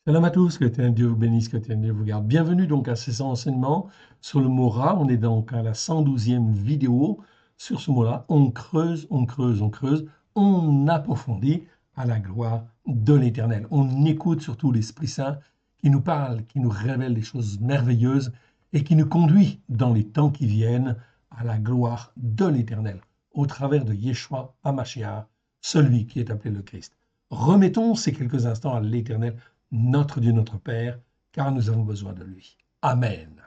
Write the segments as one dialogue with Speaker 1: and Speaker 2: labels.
Speaker 1: Salam à tous, que Dieu vous bénisse, que Dieu vous garde. Bienvenue donc à ces enseignements sur le mot rat. On est donc à la 112e vidéo sur ce mot-là. On creuse, on creuse, on creuse, on approfondit à la gloire de l'Éternel. On écoute surtout l'Esprit Saint qui nous parle, qui nous révèle des choses merveilleuses et qui nous conduit dans les temps qui viennent à la gloire de l'Éternel au travers de Yeshua HaMashiach, celui qui est appelé le Christ. Remettons ces quelques instants à l'Éternel, notre Dieu, notre Père, car nous avons besoin de lui. Amen.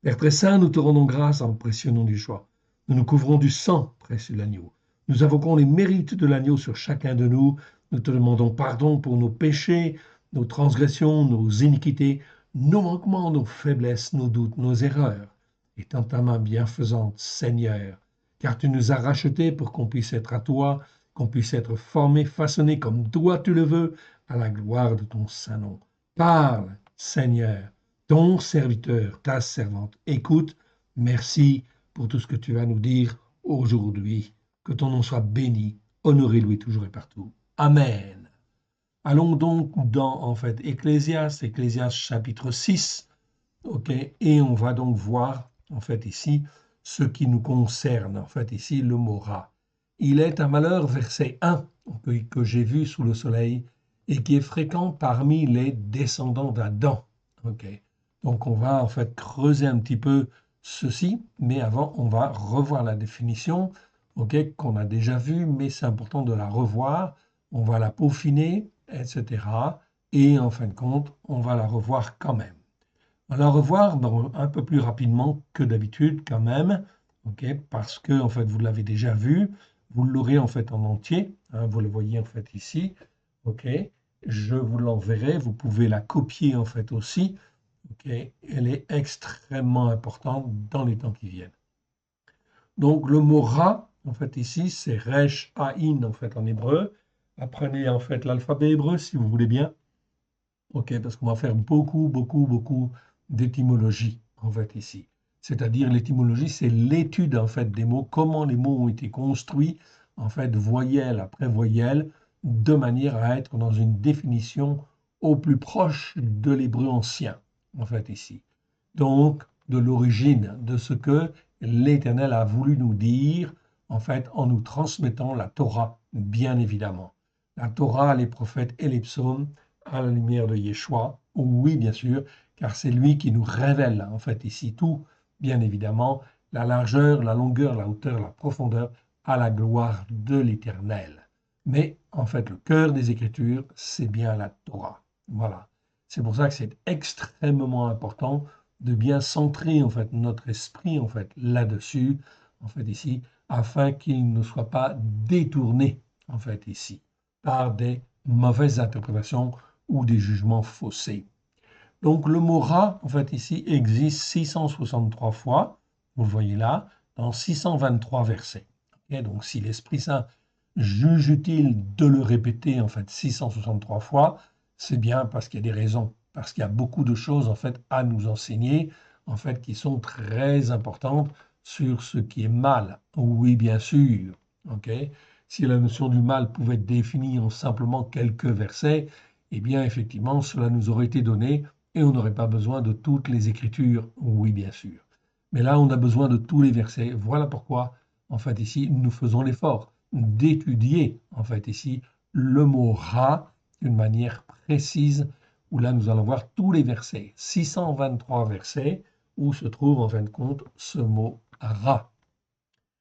Speaker 1: Père très saint, nous te rendons grâce en précieux nom du choix. Nous nous couvrons du sang précieux de l'agneau. Nous invoquons les mérites de l'agneau sur chacun de nous. Nous te demandons pardon pour nos péchés, nos transgressions, nos iniquités, nos manquements, nos faiblesses, nos doutes, nos erreurs. Étends ta main bienfaisante, Seigneur, car tu nous as rachetés pour qu'on puisse être à toi, qu'on puisse être formé, façonné comme toi tu le veux, à la gloire de ton saint nom. Parle, Seigneur, ton serviteur, ta servante, écoute. Merci pour tout ce que tu vas nous dire aujourd'hui. Que ton nom soit béni, honoré, loué toujours et partout. Amen. Allons donc dans, Ecclésiaste chapitre 6, ok, et on va donc voir, ici, ce qui nous concerne, ici, le mot rat. Il est un malheur, verset 1, que j'ai vu sous le soleil, et qui est fréquent parmi les descendants d'Adam. Ok. Donc on va creuser un petit peu ceci, mais avant on va revoir la définition, ok, qu'on a déjà vue, mais c'est important de la revoir. On va la peaufiner, etc. Et en fin de compte, on va la revoir quand même. On va la revoir un peu plus rapidement que d'habitude quand même, ok, parce que vous l'avez déjà vu, vous l'aurez en entier, hein, vous le voyez ici, ok. Je vous l'enverrai, vous pouvez la copier aussi. Okay. Elle est extrêmement importante dans les temps qui viennent. Donc le mot ra, ici, c'est resh aïn en hébreu. Apprenez l'alphabet hébreu si vous voulez bien. Ok, parce qu'on va faire beaucoup d'étymologie ici. C'est-à-dire l'étymologie, c'est l'étude des mots, comment les mots ont été construits, voyelle après voyelle, de manière à être dans une définition au plus proche de l'hébreu ancien, ici. Donc, de l'origine de ce que l'Éternel a voulu nous dire, en nous transmettant la Torah, bien évidemment. La Torah, les prophètes et les psaumes, à la lumière de Yeshua, oui, bien sûr, car c'est lui qui nous révèle, ici, tout, bien évidemment, la largeur, la longueur, la hauteur, la profondeur, à la gloire de l'Éternel. Mais, le cœur des Écritures, c'est bien la Torah. Voilà. C'est pour ça que c'est extrêmement important de bien centrer notre esprit là-dessus, ici, afin qu'il ne soit pas détourné ici par des mauvaises interprétations ou des jugements faussés. Donc le mot rat ici existe 663 fois, vous le voyez là, dans 623 versets. Okay, donc si l'Esprit Saint juge utile de le répéter 663 fois, c'est bien parce qu'il y a des raisons, parce qu'il y a beaucoup de choses à nous enseigner, qui sont très importantes sur ce qui est mal. Oui, bien sûr. Okay. Si la notion du mal pouvait être définie en simplement quelques versets, eh bien effectivement cela nous aurait été donné et on n'aurait pas besoin de toutes les Écritures. Oui, bien sûr. Mais là, on a besoin de tous les versets. Voilà pourquoi, ici, nous faisons l'effort d'étudier, ici, le mot ra d'une manière précise, où là, nous allons voir tous les versets, 623 versets, où se trouve, en fin de compte, ce mot ra.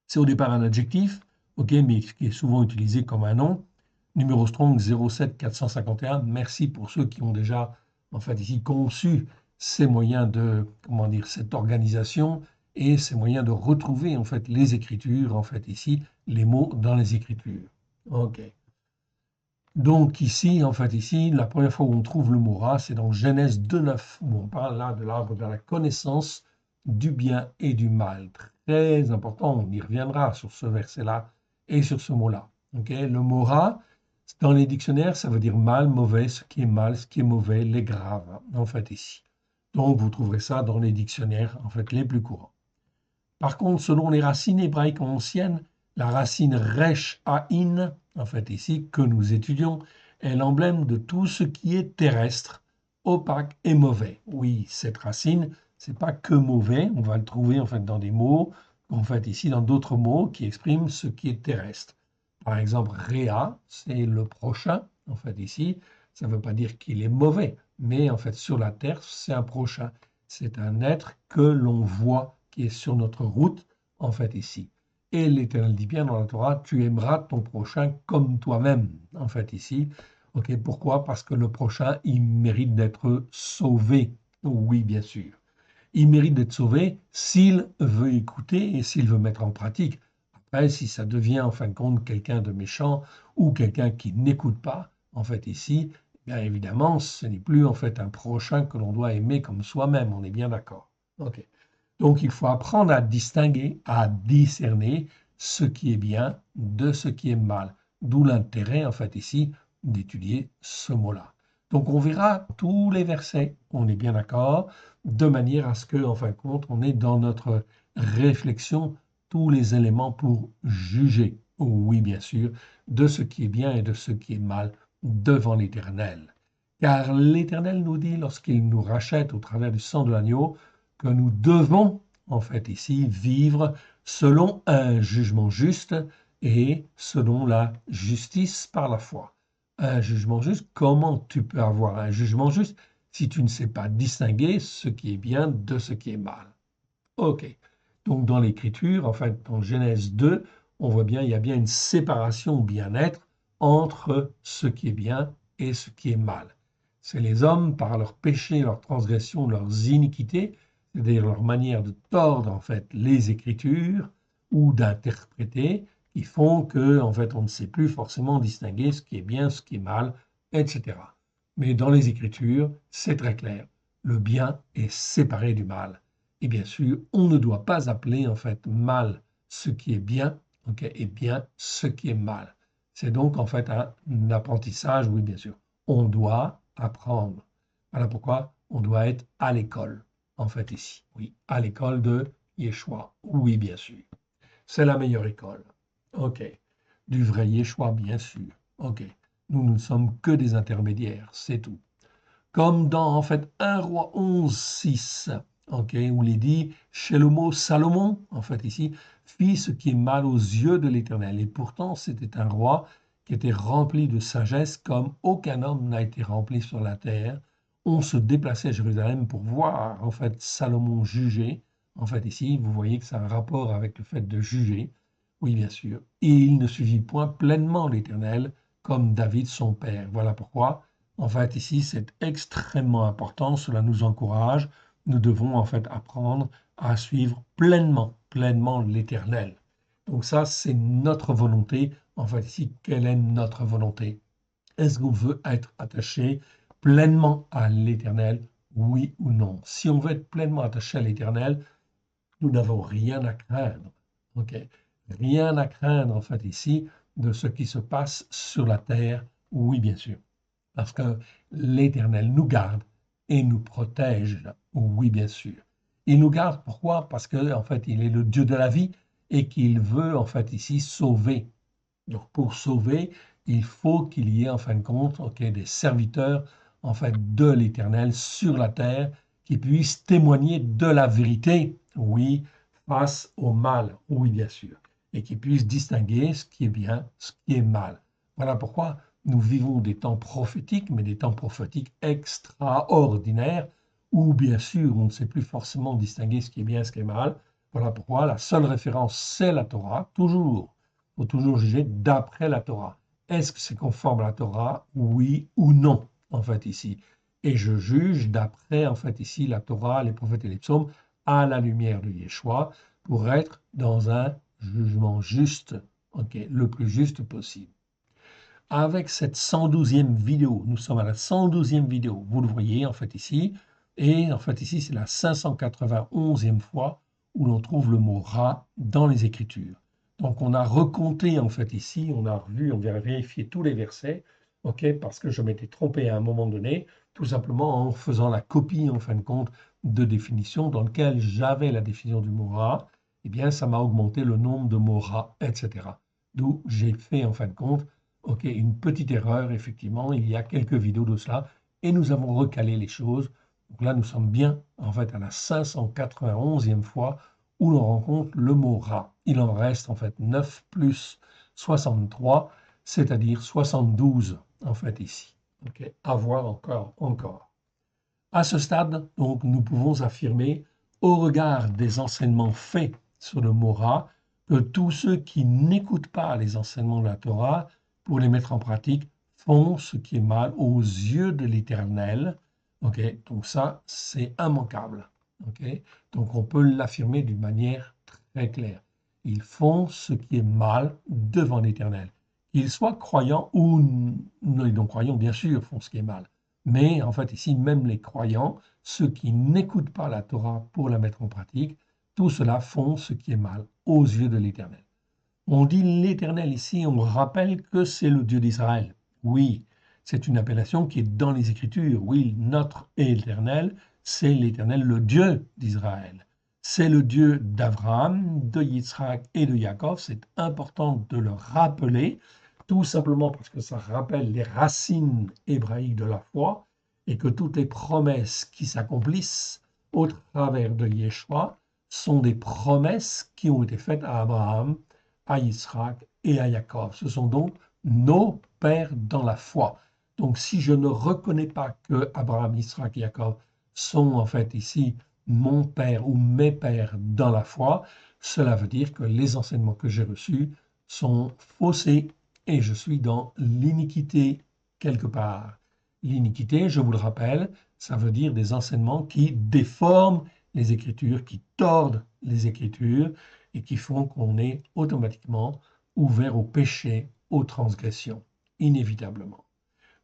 Speaker 1: C'est au départ un adjectif, ok, mais qui est souvent utilisé comme un nom. Numéro Strong 07451. Merci pour ceux qui ont déjà, ici, conçu ces moyens de, cette organisation et ces moyens de retrouver, les Écritures, ici, les mots dans les Écritures. Ok. Donc ici, ici, la première fois où on trouve le mot rat, c'est dans Genèse 2,9, où on parle là de l'arbre de la connaissance du bien et du mal. Très important, on y reviendra sur ce verset-là et sur ce mot-là. Okay, le mot rat, dans les dictionnaires, ça veut dire mal, mauvais, ce qui est mal, ce qui est mauvais, les graves, ici. Donc vous trouverez ça dans les dictionnaires, les plus courants. Par contre, selon les racines hébraïques anciennes, la racine resh aïn, ici, que nous étudions, est l'emblème de tout ce qui est terrestre, opaque et mauvais. Oui, cette racine, c'est pas que mauvais, on va le trouver en fait dans des mots, en fait ici dans d'autres mots qui expriment ce qui est terrestre. Par exemple, Réa, c'est le prochain, en fait ici, ça ne veut pas dire qu'il est mauvais, mais en fait sur la terre, c'est un prochain. C'est un être que l'on voit, qui est sur notre route, en fait ici. Et l'Éternel dit bien dans la Torah, tu aimeras ton prochain comme toi-même, en fait ici. Ok, pourquoi? Parce que le prochain, il mérite d'être sauvé. Oui, bien sûr. Il mérite d'être sauvé s'il veut écouter et s'il veut mettre en pratique. Après, si ça devient en fin de compte quelqu'un de méchant ou quelqu'un qui n'écoute pas, en fait ici, bien évidemment, ce n'est plus en fait un prochain que l'on doit aimer comme soi-même, on est bien d'accord. Ok. Donc il faut apprendre à distinguer, à discerner ce qui est bien de ce qui est mal. D'où l'intérêt en fait ici d'étudier ce mot-là. Donc on verra tous les versets, on est bien d'accord, de manière à ce que, en fin de compte, on ait dans notre réflexion tous les éléments pour juger, oui bien sûr, de ce qui est bien et de ce qui est mal devant l'Éternel. Car l'Éternel nous dit, lorsqu'il nous rachète au travers du sang de l'agneau, que nous devons, en fait ici, vivre selon un jugement juste et selon la justice par la foi. Un jugement juste, comment tu peux avoir un jugement juste si tu ne sais pas distinguer ce qui est bien de ce qui est mal? Ok. Donc dans l'Écriture, en fait, dans Genèse 2, on voit bien, il y a bien une séparation bien-être entre ce qui est bien et ce qui est mal. C'est les hommes, par leur péché, leur transgression, leurs iniquités, c'est-à-dire leur manière de tordre en fait les Écritures ou d'interpréter, qui font que en fait on ne sait plus forcément distinguer ce qui est bien, ce qui est mal, etc. Mais dans les Écritures, c'est très clair. Le bien est séparé du mal. Et bien sûr, on ne doit pas appeler en fait mal ce qui est bien, ok, et bien ce qui est mal. C'est donc en fait un apprentissage, oui, bien sûr. On doit apprendre. Voilà pourquoi on doit être à l'école, en fait, ici. Oui, à l'école de Yeshua. Oui, bien sûr. C'est la meilleure école. OK. Du vrai Yeshua, bien sûr. OK. Nous ne sommes que des intermédiaires, c'est tout. Comme dans, en fait, 1 Roi 11, 6, OK, où il est dit, chez le mot Salomon, en fait, ici, fit ce qui est mal aux yeux de l'Éternel. Et pourtant, c'était un roi qui était rempli de sagesse comme aucun homme n'a été rempli sur la terre. On se déplaçait à Jérusalem pour voir, en fait, Salomon juger. En fait, ici, vous voyez que c'est un rapport avec le fait de juger. Oui, bien sûr. Et il ne suivit point pleinement l'Éternel comme David, son père. Voilà pourquoi en fait, ici, c'est extrêmement important, cela nous encourage. Nous devons en fait apprendre à suivre pleinement, pleinement l'Éternel. Donc ça, c'est notre volonté. En fait, ici, quelle est notre volonté? Est-ce qu'on veut être attaché pleinement à l'Éternel? Oui ou non? Si on veut être pleinement attaché à l'Éternel, nous n'avons rien à craindre. Ok. Rien à craindre, en fait, ici, de ce qui se passe sur la terre. Oui, bien sûr. Parce que l'Éternel nous garde et nous protège. Oui, bien sûr. Il nous garde, pourquoi? Parce que en fait, il est le Dieu de la vie et qu'il veut, en fait, ici, sauver. Donc, pour sauver, il faut qu'il y ait, en fin de compte, ok, des serviteurs, en fait, de l'Éternel sur la terre qui puissent témoigner de la vérité, oui, face au mal, oui, bien sûr, et qui puissent distinguer ce qui est bien, ce qui est mal. Voilà pourquoi nous vivons des temps prophétiques, mais des temps prophétiques extraordinaires, où, bien sûr, on ne sait plus forcément distinguer ce qui est bien et ce qui est mal. Voilà pourquoi la seule référence, c'est la Torah, toujours. Il faut toujours juger d'après la Torah. Est-ce que c'est conforme à la Torah? Oui ou non, en fait, ici. Et je juge d'après, en fait, ici, la Torah, les prophètes et les psaumes, à la lumière de Yeshua, pour être dans un jugement juste, ok, le plus juste possible. Avec cette 112e vidéo, nous sommes à la 112e vidéo, vous le voyez, en fait, ici, et en fait, ici, c'est la 591e fois où l'on trouve le mot rat dans les Écritures. Donc, on a recompté, en fait, ici, on a revu, on vient vérifier tous les versets, ok, parce que je m'étais trompé à un moment donné, tout simplement en faisant la copie, en fin de compte, de définition dans lequel j'avais la définition du mot rat, eh bien, ça m'a augmenté le nombre de mots rat, etc. D'où j'ai fait, en fin de compte, Ok, une petite erreur, effectivement, il y a quelques vidéos de cela, et nous avons recalé les choses. Donc là, nous sommes bien, en fait, à la 591e fois où l'on rencontre le mot rat. Il en reste, en fait, 9 plus 63, c'est-à-dire 72, en fait, ici. Ok, à voir encore. À ce stade, donc, nous pouvons affirmer, au regard des enseignements faits sur le mot rat, que tous ceux qui n'écoutent pas les enseignements de la Torah pour les mettre en pratique font ce qui est mal aux yeux de l'Éternel. Okay, donc ça, c'est immanquable. Okay, donc on peut l'affirmer d'une manière très claire. Ils font ce qui est mal devant l'Éternel. Qu'ils soient croyants ou non croyants, bien sûr, font ce qui est mal. Mais en fait, ici, même les croyants, ceux qui n'écoutent pas la Torah pour la mettre en pratique, tout cela font ce qui est mal aux yeux de l'Éternel. On dit l'Éternel ici, on rappelle que c'est le Dieu d'Israël. Oui, c'est une appellation qui est dans les Écritures. Oui, notre Éternel, c'est l'Éternel, le Dieu d'Israël. C'est le Dieu d'Abraham, de Yitzhak et de Jacob. C'est important de le rappeler, tout simplement parce que ça rappelle les racines hébraïques de la foi et que toutes les promesses qui s'accomplissent au travers de Yeshua sont des promesses qui ont été faites à Abraham, à Yitzhak et à Jacob. Ce sont donc nos pères dans la foi. Donc si je ne reconnais pas que Abraham, Yitzhak et Jacob sont en fait ici mon père ou mes pères dans la foi, cela veut dire que les enseignements que j'ai reçus sont faussés et je suis dans l'iniquité quelque part. L'iniquité, je vous le rappelle, ça veut dire des enseignements qui déforment les Écritures, qui tordent les Écritures et qui font qu'on est automatiquement ouvert au péché, aux transgressions, inévitablement.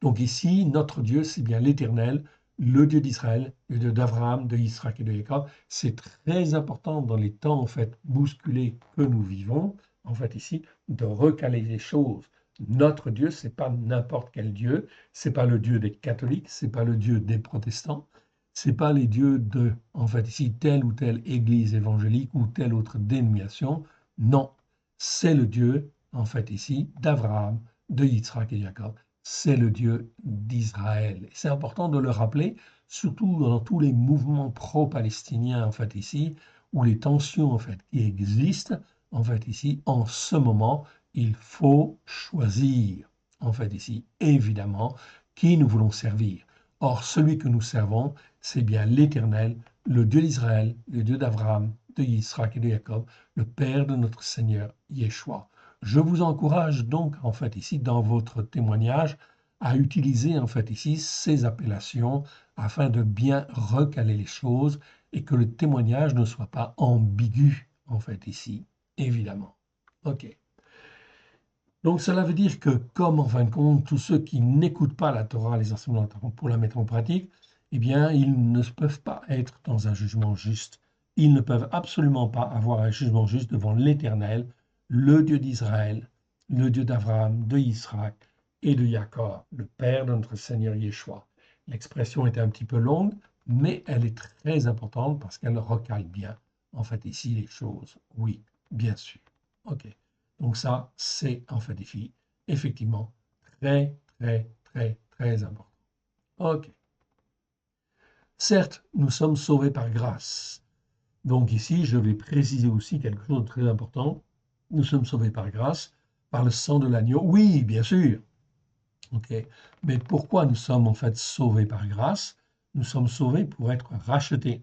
Speaker 1: Donc ici, notre Dieu, c'est bien l'Éternel, le Dieu d'Israël, le Dieu d'Abraham, de Israël et de Jacob. C'est très important dans les temps en fait bousculés que nous vivons, en fait ici, de recaler les choses. Notre Dieu, c'est pas n'importe quel Dieu, c'est pas le Dieu des catholiques, c'est pas le Dieu des protestants, c'est pas les dieux de, en fait ici, telle ou telle église évangélique ou telle autre dénomination. Non, c'est le Dieu, en fait ici, d'Abraham, de Yitzhak et Jacob. C'est le Dieu d'Israël. C'est important de le rappeler, surtout dans tous les mouvements pro-palestiniens, en fait, ici, où les tensions, en fait, qui existent, en fait, ici, en ce moment, il faut choisir, en fait, ici, évidemment, qui nous voulons servir. Or, celui que nous servons, c'est bien l'Éternel, le Dieu d'Israël, le Dieu d'Abraham, de Yitzhak et de Jacob, le Père de notre Seigneur Yeshua. Je vous encourage donc, en fait, ici, dans votre témoignage, à utiliser, en fait, ici, ces appellations afin de bien recaler les choses et que le témoignage ne soit pas ambigu, en fait, ici, évidemment. OK. Donc, cela veut dire que, comme en fin de compte, tous ceux qui n'écoutent pas la Torah, les enseignements de la Torah pour la mettre en pratique, eh bien, ils ne peuvent pas être dans un jugement juste. Ils ne peuvent absolument pas avoir un jugement juste devant l'Éternel, le Dieu d'Israël, le Dieu d'Abraham, de Israël et de Jacob, le Père de notre Seigneur Yeshua. L'expression est un petit peu longue, mais elle est très importante parce qu'elle recale bien, en fait, ici, les choses. Oui, bien sûr. OK. Donc ça, c'est en fait ici, effectivement, très important. OK. Certes, nous sommes sauvés par grâce. Donc ici, je vais préciser aussi quelque chose de très important. Nous sommes sauvés par grâce, par le sang de l'agneau. Oui, bien sûr. OK. Mais pourquoi nous sommes en fait sauvés par grâce? Nous sommes sauvés pour être rachetés.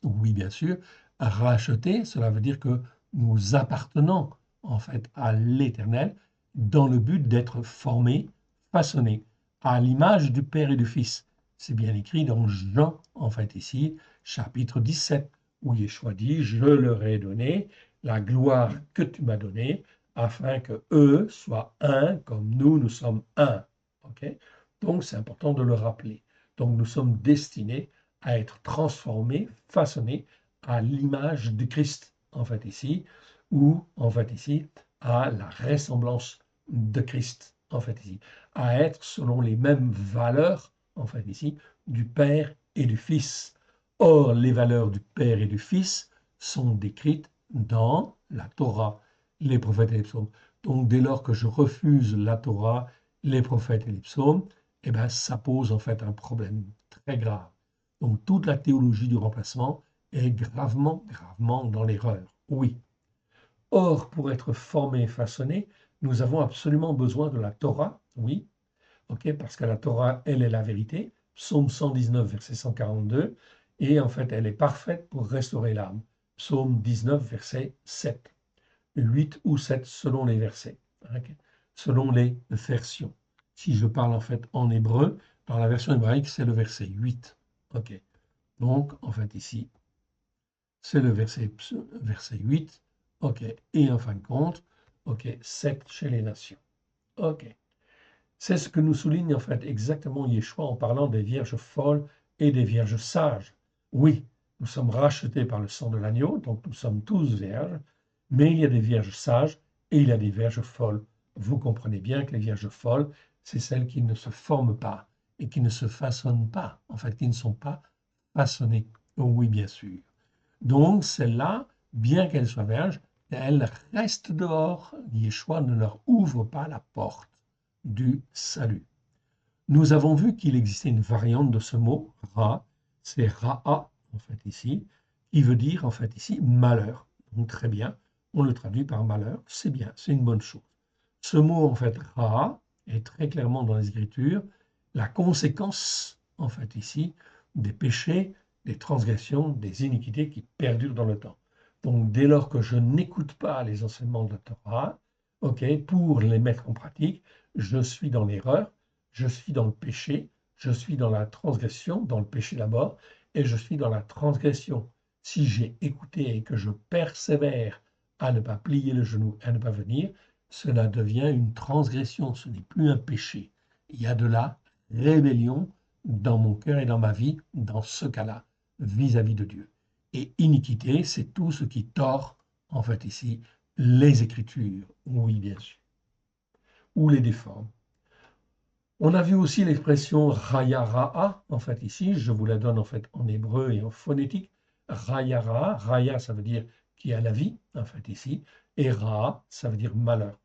Speaker 1: Oui, bien sûr. Racheter, cela veut dire que nous appartenons en fait à l'Éternel dans le but d'être formés, façonnés à l'image du Père et du Fils. C'est bien écrit dans Jean, en fait ici, chapitre 17, où Yeshua dit, je leur ai donné la gloire que tu m'as donnée, afin que eux soient un comme nous sommes un. Okay. Donc c'est important de le rappeler. Donc nous sommes destinés à être transformés, façonnés à l'image du Christ, en fait ici, ou en fait ici, à la ressemblance de Christ, en fait ici, à être selon les mêmes valeurs, en fait ici, du Père et du Fils. Or, les valeurs du Père et du Fils sont décrites dans la Torah, les prophètes et les psaumes. Donc, dès lors que je refuse la Torah, les prophètes et les psaumes, eh ben, ça pose en fait un problème très grave. Donc, toute la théologie du remplacement est gravement, gravement dans l'erreur. Oui. Or, pour être formé et façonné, nous avons absolument besoin de la Torah, oui, ok, parce que la Torah, elle est la vérité. Psaume 119, verset 142, et en fait, elle est parfaite pour restaurer l'âme. Psaume 19, verset 7. 8 ou 7 selon les versets, ok, selon les versions. Si je parle en fait en hébreu, dans la version hébraïque, c'est le verset 8. Ok. Donc, en fait, ici, c'est le verset 8. Ok. Et en fin de compte, ok, 7 chez les nations. Ok. C'est ce que nous souligne en fait exactement Yeshua en parlant des vierges folles et des vierges sages. Oui, nous sommes rachetés par le sang de l'agneau, donc nous sommes tous vierges, mais il y a des vierges sages et il y a des vierges folles. Vous comprenez bien que les vierges folles, c'est celles qui ne se forment pas et qui ne se façonnent pas, en fait, qui ne sont pas façonnées. Oui, bien sûr. Donc, celles-là, bien qu'elles soient vierges, elles restent dehors. Yeshua ne leur ouvre pas la porte du salut. Nous avons vu qu'il existait une variante de ce mot, ra, c'est ra'a, en fait ici, qui veut dire en fait ici malheur. Donc très bien, on le traduit par malheur, c'est bien, c'est une bonne chose. Ce mot en fait ra'a est très clairement dans les Écritures la conséquence en fait ici des péchés, des transgressions, des iniquités qui perdurent dans le temps. Donc dès lors que je n'écoute pas les enseignements de la Torah, ok, pour les mettre en pratique, je suis dans l'erreur, je suis dans le péché, je suis dans la transgression, dans le péché d'abord, et je suis dans la transgression. Si j'ai écouté et que je persévère à ne pas plier le genou, à ne pas venir, cela devient une transgression, ce n'est plus un péché. Il y a de la rébellion dans mon cœur et dans ma vie, dans ce cas-là, vis-à-vis de Dieu. Et iniquité, c'est tout ce qui tord, en fait ici, les Écritures, oui bien sûr, ou les déforme. On a vu aussi l'expression raya ra'a, en fait ici, je vous la donne en fait en hébreu et en phonétique. Raya ra'a, raya ça veut dire qui a la vie, en fait ici, et ra'a ça veut dire malheur.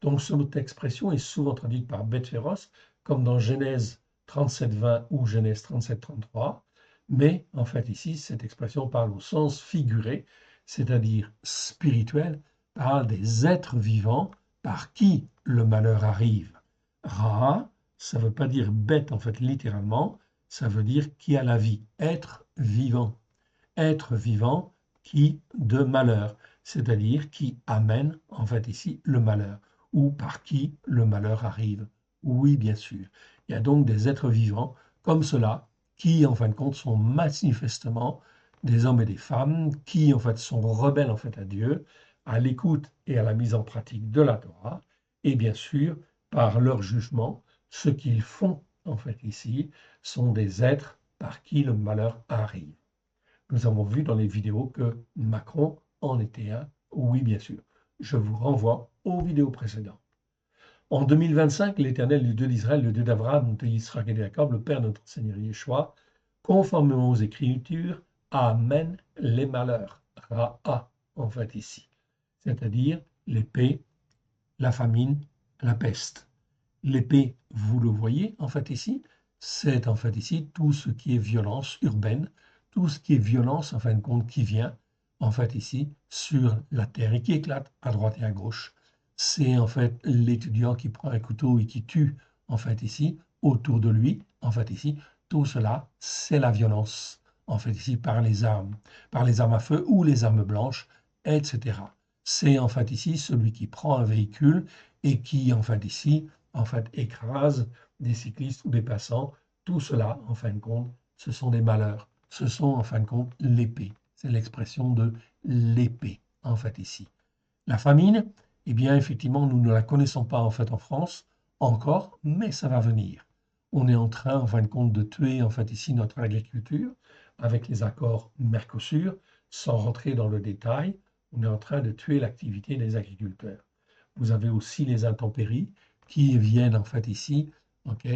Speaker 1: Donc cette expression est souvent traduite par bête féroce, comme dans Genèse 37-20 ou Genèse 37-33, mais en fait ici cette expression parle au sens figuré, c'est-à-dire spirituel, parle des êtres vivants par qui le malheur arrive. Ra, ça ne veut pas dire bête en fait littéralement, ça veut dire qui a la vie, être vivant. Être vivant qui de malheur, c'est-à-dire qui amène en fait ici le malheur, ou par qui le malheur arrive. Oui, bien sûr. Il y a donc des êtres vivants comme cela qui en fin de compte sont manifestement des hommes et des femmes qui en fait sont rebelles en fait à Dieu, à l'écoute et à la mise en pratique de la Torah, et bien sûr par leur jugement, ce qu'ils font en fait ici sont des êtres par qui le malheur arrive. Nous avons vu dans les vidéos que Macron en était un. Oui, bien sûr. Je vous renvoie aux vidéos précédentes. En 2025, l'Éternel, le Dieu d'Israël, le Dieu d'Abraham, de Yitzhak et de Jacob, le Père de notre Seigneur Yeshua, conformément aux Écritures, amène les malheurs. Ra'a, en fait, ici. C'est-à-dire l'épée, la famine, la peste. L'épée, vous le voyez, en fait, ici, c'est en fait ici tout ce qui est violence urbaine, tout ce qui est violence, en fin de compte, qui vient, en fait, ici, sur la terre et qui éclate à droite et à gauche. C'est en fait l'étudiant qui prend un couteau et qui tue, en fait, ici, autour de lui, en fait, ici, tout cela, c'est la violence, en fait, ici, par les armes à feu ou les armes blanches, etc. C'est en fait ici celui qui prend un véhicule et qui, en fait, ici, en fait, écrase des cyclistes ou des passants. Tout cela, en fin de compte, ce sont des malheurs. Ce sont, en fin de compte, l'épée. C'est l'expression de l'épée, en fait, ici. La famine, eh bien, effectivement, nous ne la connaissons pas, en fait, en France, encore, mais ça va venir. On est en train, en fin de compte, de tuer, en fait, ici, notre agriculture avec les accords Mercosur. Sans rentrer dans le détail, on est en train de tuer l'activité des agriculteurs. Vous avez aussi les intempéries qui viennent en fait ici, ok,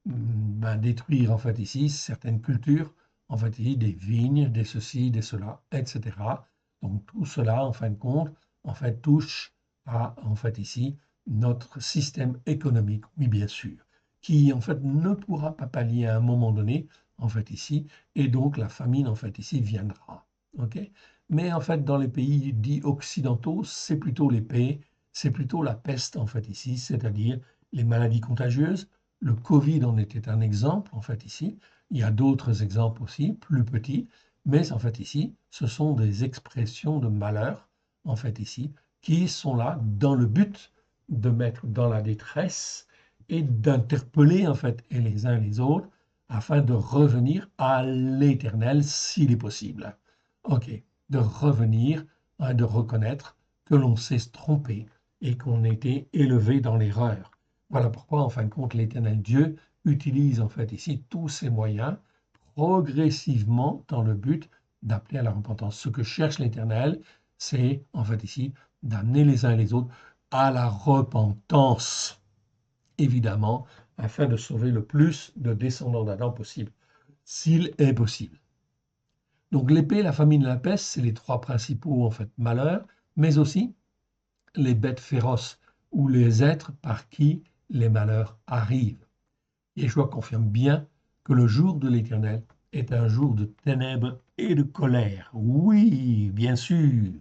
Speaker 1: détruire en fait ici certaines cultures, en fait ici des vignes, des ceci, des cela, etc. Donc tout cela, en fin de compte, en fait touche à, en fait, ici, notre système économique, oui, bien sûr, qui, en fait, ne pourra pas pallier à un moment donné, en fait, ici, et donc la famine, en fait, ici, viendra. OK? Mais, en fait, dans les pays dits occidentaux, c'est plutôt l'épée, c'est plutôt la peste, en fait, ici, c'est-à-dire les maladies contagieuses. Le Covid en était un exemple, en fait, ici. Il y a d'autres exemples aussi, plus petits, mais en fait, ici, ce sont des expressions de malheur, en fait, ici, qui sont là dans le but de mettre dans la détresse et d'interpeller en fait et les uns les autres afin de revenir à l'éternel s'il est possible. Ok, de revenir, hein, de reconnaître que l'on s'est trompé et qu'on était élevé dans l'erreur. Voilà pourquoi en fin de compte l'éternel Dieu utilise en fait ici tous ces moyens progressivement dans le but d'appeler à la repentance. Ce que cherche l'Éternel, c'est en fait ici d'amener les uns et les autres à la repentance, évidemment, afin de sauver le plus de descendants d'Adam possible, s'il est possible. Donc l'épée, la famine et la peste, c'est les trois principaux en fait malheurs, mais aussi les bêtes féroces ou les êtres par qui les malheurs arrivent. Yeshua confirme bien que le jour de l'Éternel est un jour de ténèbres et de colère. Oui, bien sûr.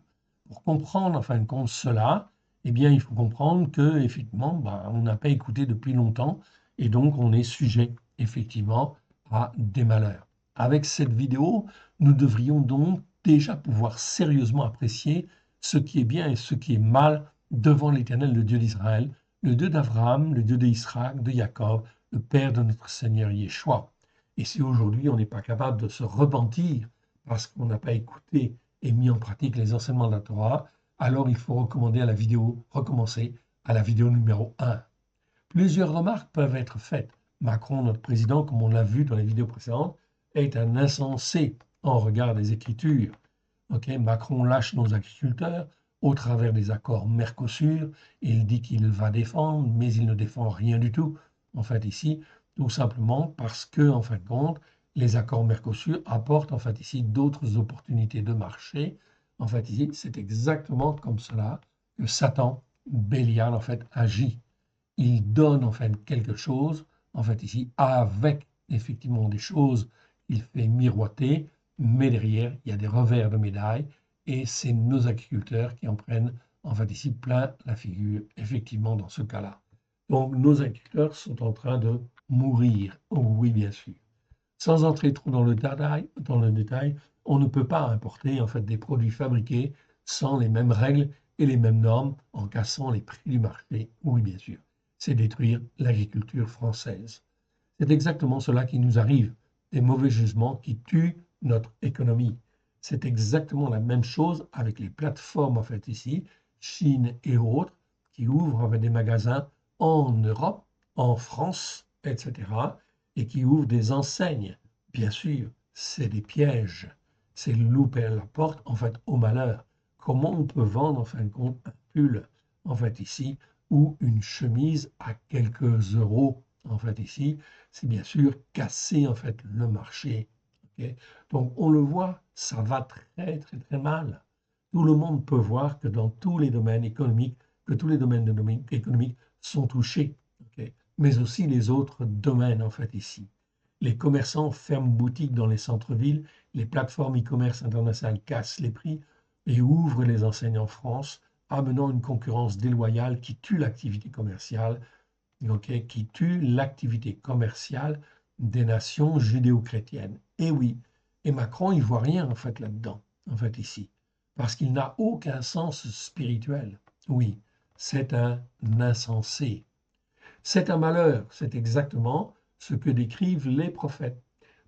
Speaker 1: Pour comprendre en fin de compte cela, eh bien, il faut comprendre que effectivement, on n'a pas écouté depuis longtemps et donc on est sujet effectivement à des malheurs. Avec cette vidéo, nous devrions donc déjà pouvoir sérieusement apprécier ce qui est bien et ce qui est mal devant l'Éternel, le Dieu d'Israël, le Dieu d'Abraham, le Dieu d'Israël, de Jacob, le Père de notre Seigneur Yeshua. Et si aujourd'hui on n'est pas capable de se repentir parce qu'on n'a pas écouté et mis en pratique les enseignements de la Torah, alors il faut recommencer à la vidéo numéro 1. Plusieurs remarques peuvent être faites. Macron, notre président, comme on l'a vu dans les vidéos précédentes, est un insensé en regard des Écritures. Okay, Macron lâche nos agriculteurs au travers des accords Mercosur. Il dit qu'il va défendre, mais il ne défend rien du tout. En fait, ici, tout simplement parce que, en fin de compte, les accords Mercosur apportent, en fait, ici, d'autres opportunités de marché. En fait, ici, c'est exactement comme cela que Satan, Bélial, en fait, agit. Il donne, en fait, quelque chose, en fait, ici, avec, effectivement, des choses qu'il fait miroiter, mais derrière, il y a des revers de médaille, et c'est nos agriculteurs qui en prennent, en fait, ici, plein la figure, effectivement, dans ce cas-là. Donc, nos agriculteurs sont en train de mourir. Oh, oui, bien sûr. Sans entrer trop dans le détail, on ne peut pas importer, en fait, des produits fabriqués sans les mêmes règles et les mêmes normes, en cassant les prix du marché. Oui, bien sûr. C'est détruire l'agriculture française. C'est exactement cela qui nous arrive, des mauvais jugements qui tuent notre économie. C'est exactement la même chose avec les plateformes, en fait, ici, Chine et autres, qui ouvrent en fait, des magasins en Europe, en France, etc., et qui ouvrent des enseignes. Bien sûr, c'est des pièges. C'est louper la porte, en fait, au malheur. Comment on peut vendre, en fin de compte, un pull, en fait, ici, ou une chemise à quelques euros, en fait, ici, c'est bien sûr casser en fait le marché. Okay. Donc on le voit, ça va très très très mal. Tout le monde peut voir que dans tous les domaines économiques, que tous les domaines économiques sont touchés, okay. Mais aussi les autres domaines en fait ici. Les commerçants ferment boutique dans les centres-villes, les plateformes e-commerce internationales cassent les prix et ouvrent les enseignes en France, amenant une concurrence déloyale qui tue l'activité commerciale, okay, qui tue l'activité commerciale des nations judéo-chrétiennes. Et oui, et Macron, il voit rien en fait là-dedans, en fait ici, parce qu'il n'a aucun sens spirituel. Oui, c'est un insensé. C'est un malheur, c'est exactement ce que décrivent les prophètes.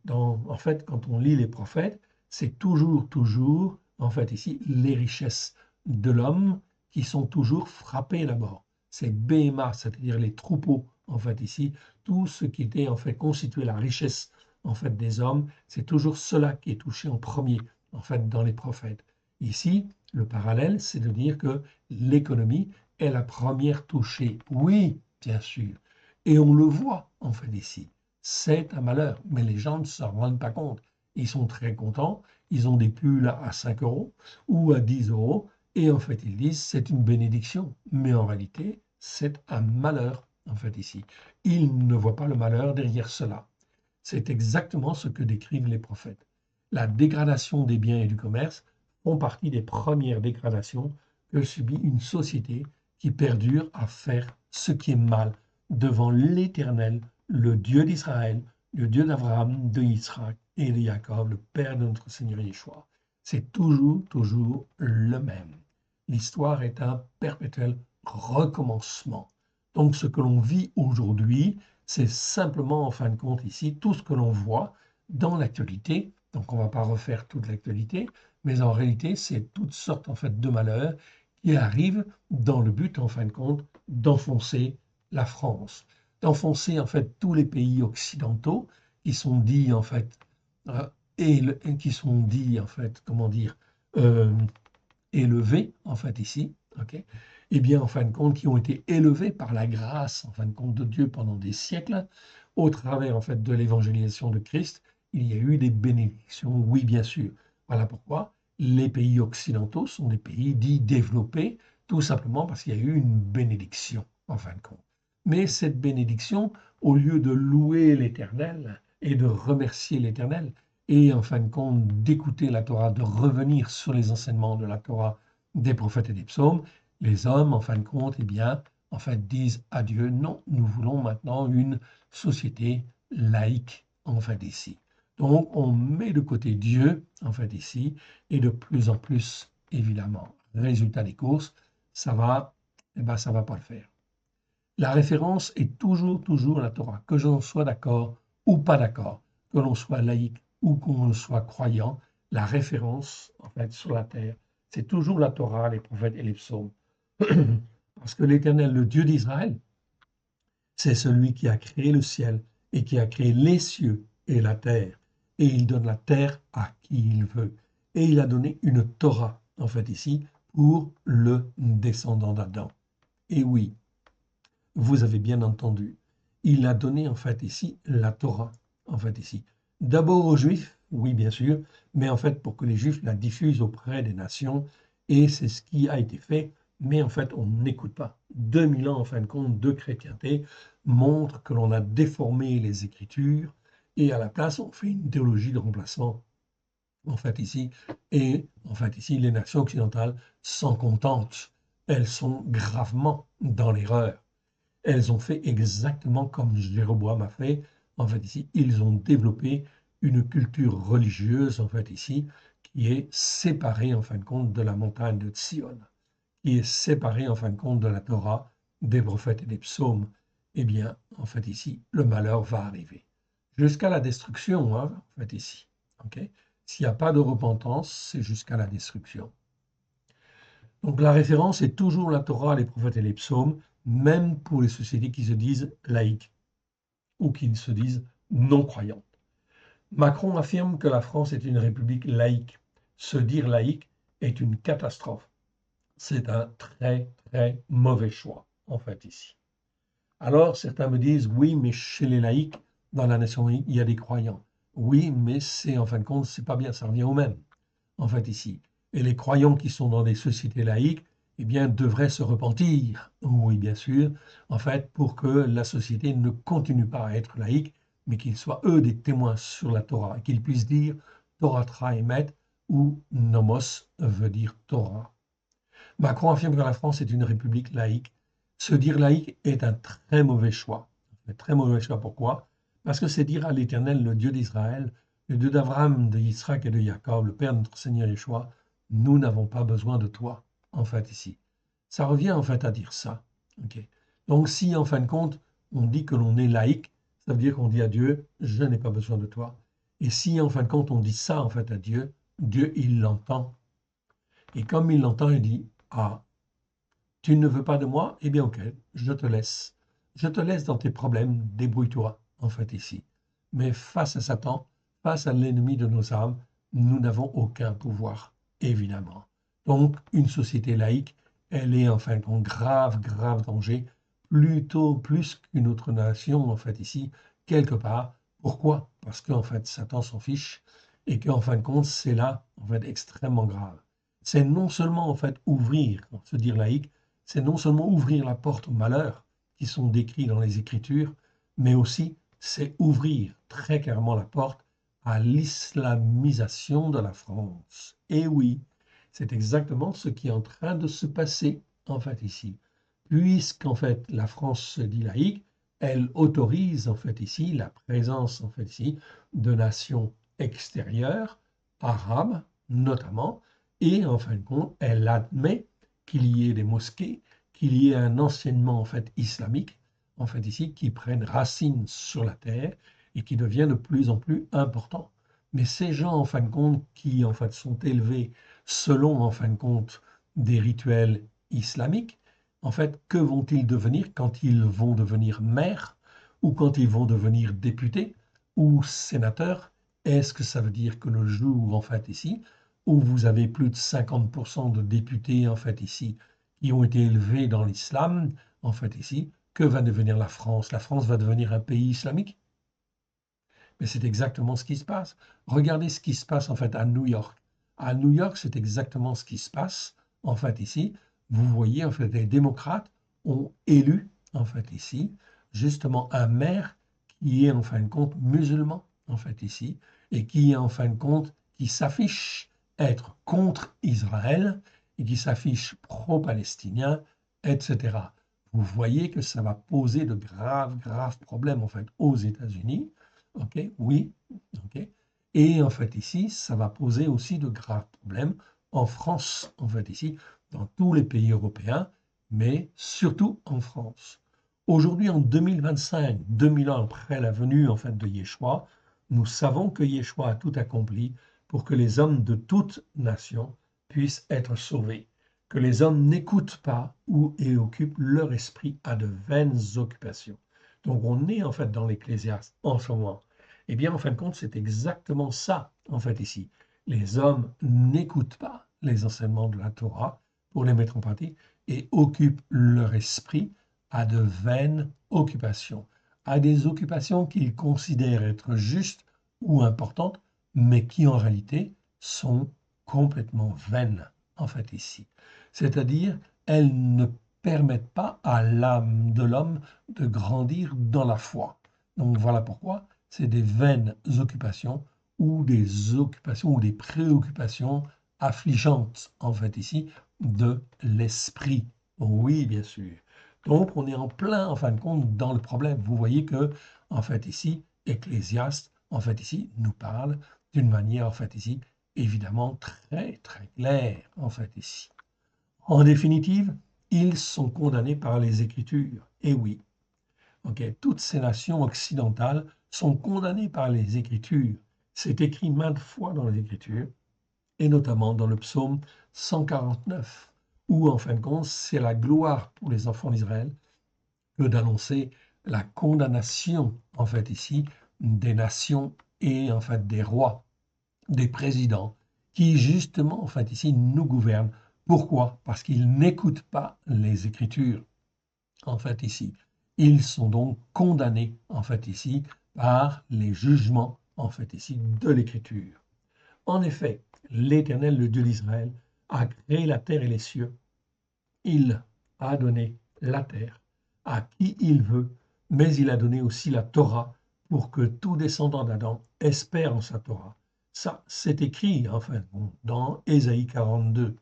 Speaker 1: En fait, quand on lit les prophètes, c'est toujours, en fait ici, les richesses de l'homme qui sont toujours frappées d'abord. C'est Béhéma, c'est-à-dire les troupeaux, en fait ici, tout ce qui était en fait constitué la richesse en fait des hommes, c'est toujours cela qui est touché en premier, en fait, dans les prophètes. Ici, le parallèle, c'est de dire que l'économie est la première touchée. Oui, bien sûr. Et on le voit, en fait, ici. C'est un malheur, mais les gens ne s'en rendent pas compte. Ils sont très contents, ils ont des pulls à 5 euros ou à 10 euros, Et en fait, ils disent c'est une bénédiction, mais en réalité, c'est un malheur, en fait, ici. Ils ne voient pas le malheur derrière cela. C'est exactement ce que décrivent les prophètes. La dégradation des biens et du commerce font partie des premières dégradations que subit une société qui perdure à faire ce qui est mal devant l'Éternel, le Dieu d'Israël, le Dieu d'Abraham, de Isaac et de Jacob, le Père de notre Seigneur Yeshua. C'est toujours, toujours le même. L'histoire est un perpétuel recommencement. Donc ce que l'on vit aujourd'hui, c'est simplement, en fin de compte, ici, tout ce que l'on voit dans l'actualité. Donc, on ne va pas refaire toute l'actualité, mais en réalité, c'est toutes sortes, en fait, de malheurs qui arrivent dans le but, en fin de compte, d'enfoncer la France, d'enfoncer, en fait, tous les pays occidentaux qui sont dits, en fait, et qui sont dits, en fait, comment dire, euh, élevés, en fait, ici, ok, et bien, en fin de compte, qui ont été élevés par la grâce, en fin de compte, de Dieu pendant des siècles, au travers, en fait, de l'évangélisation de Christ, il y a eu des bénédictions, oui, bien sûr. Voilà pourquoi les pays occidentaux sont des pays dits développés, tout simplement parce qu'il y a eu une bénédiction, en fin de compte. Mais cette bénédiction, au lieu de louer l'Éternel et de remercier l'Éternel, et en fin de compte d'écouter la Torah, de revenir sur les enseignements de la Torah, des prophètes et des psaumes, les hommes, en fin de compte, eh bien, en fait, disent à Dieu, non, nous voulons maintenant une société laïque, en fait, ici. Donc, on met de côté Dieu, en fait, ici, et de plus en plus, évidemment. Résultat des courses, ça va, eh ben, ça va pas le faire. La référence est toujours, toujours la Torah, que j'en sois d'accord ou pas d'accord, que l'on soit laïque ou qu'on soit croyant, la référence, en fait, sur la terre, c'est toujours la Torah, les prophètes et les psaumes. Parce que l'Éternel, le Dieu d'Israël, c'est celui qui a créé le ciel et qui a créé les cieux et la terre. Et il donne la terre à qui il veut. Et il a donné une Torah, en fait, ici, pour le descendant d'Adam. Et oui, vous avez bien entendu. Il a donné en fait ici la Torah, en fait ici. D'abord aux Juifs, oui bien sûr, mais en fait pour que les Juifs la diffusent auprès des nations, et c'est ce qui a été fait, mais en fait on n'écoute pas. 2000 ans en fin de compte de chrétienté montrent que l'on a déformé les Écritures, et à la place on fait une théologie de remplacement, en fait ici, et en fait ici les nations occidentales s'en contentent. Elles sont gravement dans l'erreur. Elles ont fait exactement comme Jéroboam a fait. En fait, ici, ils ont développé une culture religieuse, en fait, ici, qui est séparée, en fin de compte, de la montagne de Sion, qui est séparée, en fin de compte, de la Torah, des prophètes et des psaumes. Eh bien, en fait, ici, le malheur va arriver. Jusqu'à la destruction, hein, en fait, ici. Okay. S'il n'y a pas de repentance, c'est jusqu'à la destruction. Donc la référence est toujours la Torah, les prophètes et les psaumes, même pour les sociétés qui se disent laïques ou qui se disent non croyantes. Macron affirme que la France est une république laïque. Se dire laïque est une catastrophe. C'est un très très mauvais choix, en fait, ici. Alors certains me disent, oui, mais chez les laïcs, dans la nation laïque, il y a des croyants. Oui, mais c'est en fin de compte, c'est pas bien, ça revient au même, en fait, ici. Et les croyants qui sont dans des sociétés laïques, eh bien, devraient se repentir, oui, bien sûr, en fait, pour que la société ne continue pas à être laïque, mais qu'ils soient, eux, des témoins sur la Torah, qu'ils puissent dire Torah Tra Emet ou Nomos veut dire Torah. Macron affirme que la France est une république laïque. Se dire laïque est un très mauvais choix. Un très mauvais choix, pourquoi? Parce que c'est dire à l'Éternel, le Dieu d'Israël, le Dieu d'Abraham, de Isaac et de Jacob, le Père de notre Seigneur Yeshua, nous n'avons pas besoin de toi, en fait, ici. Ça revient en fait à dire ça. Okay. Donc si, en fin de compte, on dit que l'on est laïque, ça veut dire qu'on dit à Dieu, je n'ai pas besoin de toi. Et si, en fin de compte, on dit ça, en fait, à Dieu, Dieu, il l'entend. Et comme il l'entend, il dit, ah, tu ne veux pas de moi? Eh bien, ok, je te laisse. Je te laisse dans tes problèmes, débrouille-toi, en fait, ici. Mais face à Satan, face à l'ennemi de nos âmes, nous n'avons aucun pouvoir, évidemment. Donc, une société laïque, elle est en fin de grave, grave danger, plutôt plus qu'une autre nation, en fait, ici, quelque part. Pourquoi? Parce qu'en fait, Satan s'en fiche et qu'en fin de compte, c'est là, en fait, extrêmement grave. c'est non seulement en fait ouvrir, se dire laïque, c'est non seulement ouvrir la porte aux malheurs qui sont décrits dans les Écritures, mais aussi c'est ouvrir très clairement la porte à l'islamisation de la France. Et oui, c'est exactement ce qui est en train de se passer en fait ici, puisqu'en fait la France se dit laïque, elle autorise en fait ici la présence en fait ici de nations extérieures, arabes notamment, et en fin de compte, elle admet qu'il y ait des mosquées, qu'il y ait un enseignement en fait islamique, en fait ici, qui prenne racine sur la terre et qui devient de plus en plus important. Mais ces gens, en fin de compte, qui en fait sont élevés selon, en fin de compte, des rituels islamiques, en fait, que vont-ils devenir quand ils vont devenir maires ou quand ils vont devenir députés ou sénateurs? Est-ce que ça veut dire que le jour, en fait, ici, où vous avez plus de 50% de députés, en fait, ici, qui ont été élevés dans l'islam, en fait, ici, que va devenir la France? La France va devenir un pays islamique? Mais c'est exactement ce qui se passe. Regardez ce qui se passe, en fait, à New York. À New York, c'est exactement ce qui se passe, en fait, ici. Vous voyez, en fait, les démocrates ont élu, en fait, ici, justement un maire qui est, en fin de compte, musulman, en fait, ici, et qui est, en fin de compte, qui s'affiche être contre Israël et qui s'affiche pro-palestinien, etc. Vous voyez que ça va poser de graves, graves problèmes, en fait, aux États-Unis. OK, oui, OK. Et en fait, ici, ça va poser aussi de graves problèmes en France, en fait, ici, dans tous les pays européens, mais surtout en France. Aujourd'hui, en 2025, 2000 ans après la venue en fait de Yeshua, nous savons que Yeshua a tout accompli pour que les hommes de toute nation puissent être sauvés, que les hommes n'écoutent pas ou et occupent leur esprit à de vaines occupations. Donc on est en fait dans l'Ecclésiaste en ce moment. Eh bien, en fin de compte, c'est exactement ça, en fait, ici. Les hommes n'écoutent pas les enseignements de la Torah pour les mettre en pratique et occupent leur esprit à de vaines occupations, à des occupations qu'ils considèrent être justes ou importantes, mais qui en réalité sont complètement vaines, en fait, ici. C'est-à-dire, elles ne permettent pas à l'âme de l'homme de grandir dans la foi. Donc voilà pourquoi c'est des vaines occupations ou des occupations ou des préoccupations affligeantes, en fait, ici, de l'esprit. Oui, bien sûr. Donc, on est en plein, en fin de compte, dans le problème. Vous voyez que, en fait, ici, Ecclésiaste, en fait, ici, nous parle d'une manière, en fait, ici, évidemment, très, très claire, en fait, ici. En définitive, ils sont condamnés par les Écritures. Et oui, ok, toutes ces nations occidentales sont condamnées par les Écritures. C'est écrit maintes fois dans les Écritures, et notamment dans le psaume 149, où en fin de compte, c'est la gloire pour les enfants d'Israël que d'annoncer la condamnation, en fait ici, des nations et en fait des rois, des présidents, qui justement, en fait ici, nous gouvernent. Pourquoi? Parce qu'ils n'écoutent pas les Écritures, en fait ici. Ils sont donc condamnés, en fait ici, par les jugements, en fait ici, de l'Écriture. En effet, l'Éternel, le Dieu d'Israël, a créé la terre et les cieux. Il a donné la terre à qui il veut, mais il a donné aussi la Torah pour que tout descendant d'Adam espère en sa Torah. Ça, c'est écrit, enfin, dans Ésaïe 42.